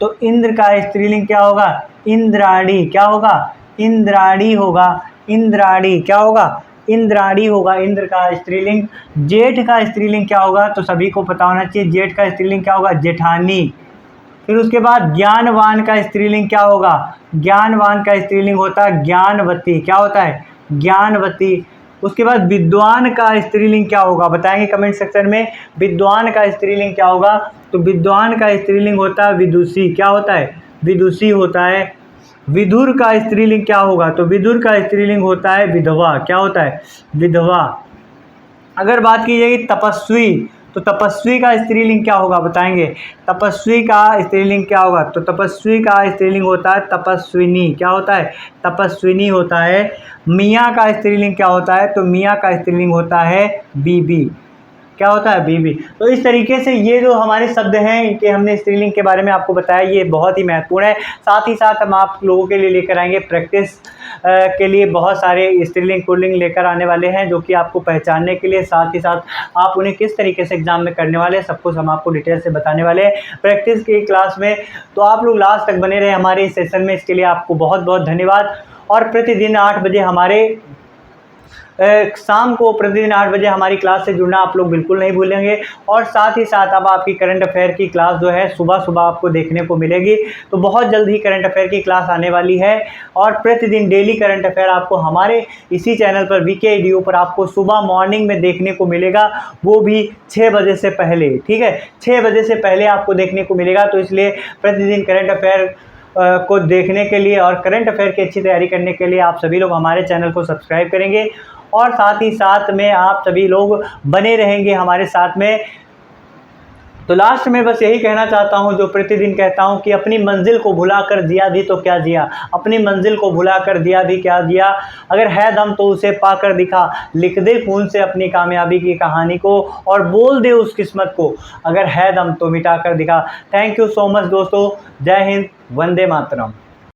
तो इंद्र का स्त्रीलिंग क्या होगा, इंद्राणी, क्या होगा, इंद्राणी होगा, इंद्राणी क्या होगा, इंद्राणी होगा इंद्र का स्त्रीलिंग। जेठ का स्त्रीलिंग क्या होगा, तो सभी को पता होना चाहिए, जेठ का स्त्रीलिंग क्या होगा, जेठानी। फिर उसके बाद ज्ञानवान का स्त्रीलिंग क्या होगा, ज्ञानवान का स्त्रीलिंग होता है ज्ञानवती, क्या होता है, ज्ञानवती। उसके बाद विद्वान का स्त्रीलिंग क्या होगा बताएंगे कमेंट सेक्शन में, विद्वान का स्त्रीलिंग क्या होगा, तो विद्वान का स्त्रीलिंग होता है विदुषी, क्या होता है, विदुषी होता है। विदुर का स्त्रीलिंग क्या होगा, तो विदुर का स्त्रीलिंग होता है विधवा, क्या होता है, विधवा। अगर बात की जाएगी तपस्वी, तो तपस्वी का स्त्रीलिंग क्या होगा बताएंगे, तपस्वी का स्त्रीलिंग क्या होगा, तो तपस्वी का स्त्रीलिंग होता है तपस्विनी, क्या होता है, तपस्विनी होता है। मियाँ का स्त्रीलिंग क्या होता है, तो मियाँ का स्त्रीलिंग होता है बीबी, क्या होता है, बीबी। तो इस तरीके से ये जो हमारे शब्द हैं इनके हमने स्त्रीलिंग के बारे में आपको बताया, ये बहुत ही महत्वपूर्ण है। साथ ही साथ हम आप लोगों के लिए लेकर आएंगे प्रैक्टिस के लिए बहुत सारे स्त्रीलिंग पुल्लिंग लेकर आने वाले हैं, जो कि आपको पहचानने के लिए, साथ ही साथ आप उन्हें किस तरीके से एग्जाम में करने वाले हैं सब कुछ हम आपको डिटेल से बताने वाले हैं प्रैक्टिस की क्लास में। तो आप लोग लास्ट तक बने रहे हमारे इस सेशन में, इसके लिए आपको बहुत बहुत धन्यवाद। और प्रतिदिन 8 बजे हमारे शाम को प्रतिदिन 8 बजे हमारी क्लास से जुड़ना आप लोग बिल्कुल नहीं भूलेंगे। और साथ ही साथ अब आपकी करंट अफेयर की क्लास जो है सुबह सुबह आपको देखने को मिलेगी, तो बहुत जल्द ही करंट अफेयर की क्लास आने वाली है। और प्रतिदिन डेली करंट अफेयर आपको हमारे इसी चैनल पर वीके एडीयू पर आपको सुबह मॉर्निंग में देखने को मिलेगा, वो भी 6 बजे से पहले, ठीक है, 6 बजे से पहले आपको देखने को मिलेगा। तो इसलिए प्रतिदिन करंट अफेयर को देखने के लिए और करंट अफेयर की अच्छी तैयारी करने के लिए आप सभी लोग हमारे चैनल को सब्सक्राइब करेंगे और साथ ही साथ में आप सभी लोग बने रहेंगे हमारे साथ में। तो लास्ट में बस यही कहना चाहता हूँ जो प्रतिदिन कहता हूँ कि अपनी मंजिल को भुलाकर जिया भी तो क्या जिया, अपनी मंजिल को भुलाकर जिया भी क्या जिया, अगर है दम तो उसे पाकर दिखा, लिख दे खून से अपनी कामयाबी की कहानी को और बोल दे उस किस्मत को, अगर है दम तो मिटा कर दिखा। थैंक यू सो मच दोस्तों, जय हिंद, वंदे मातरम।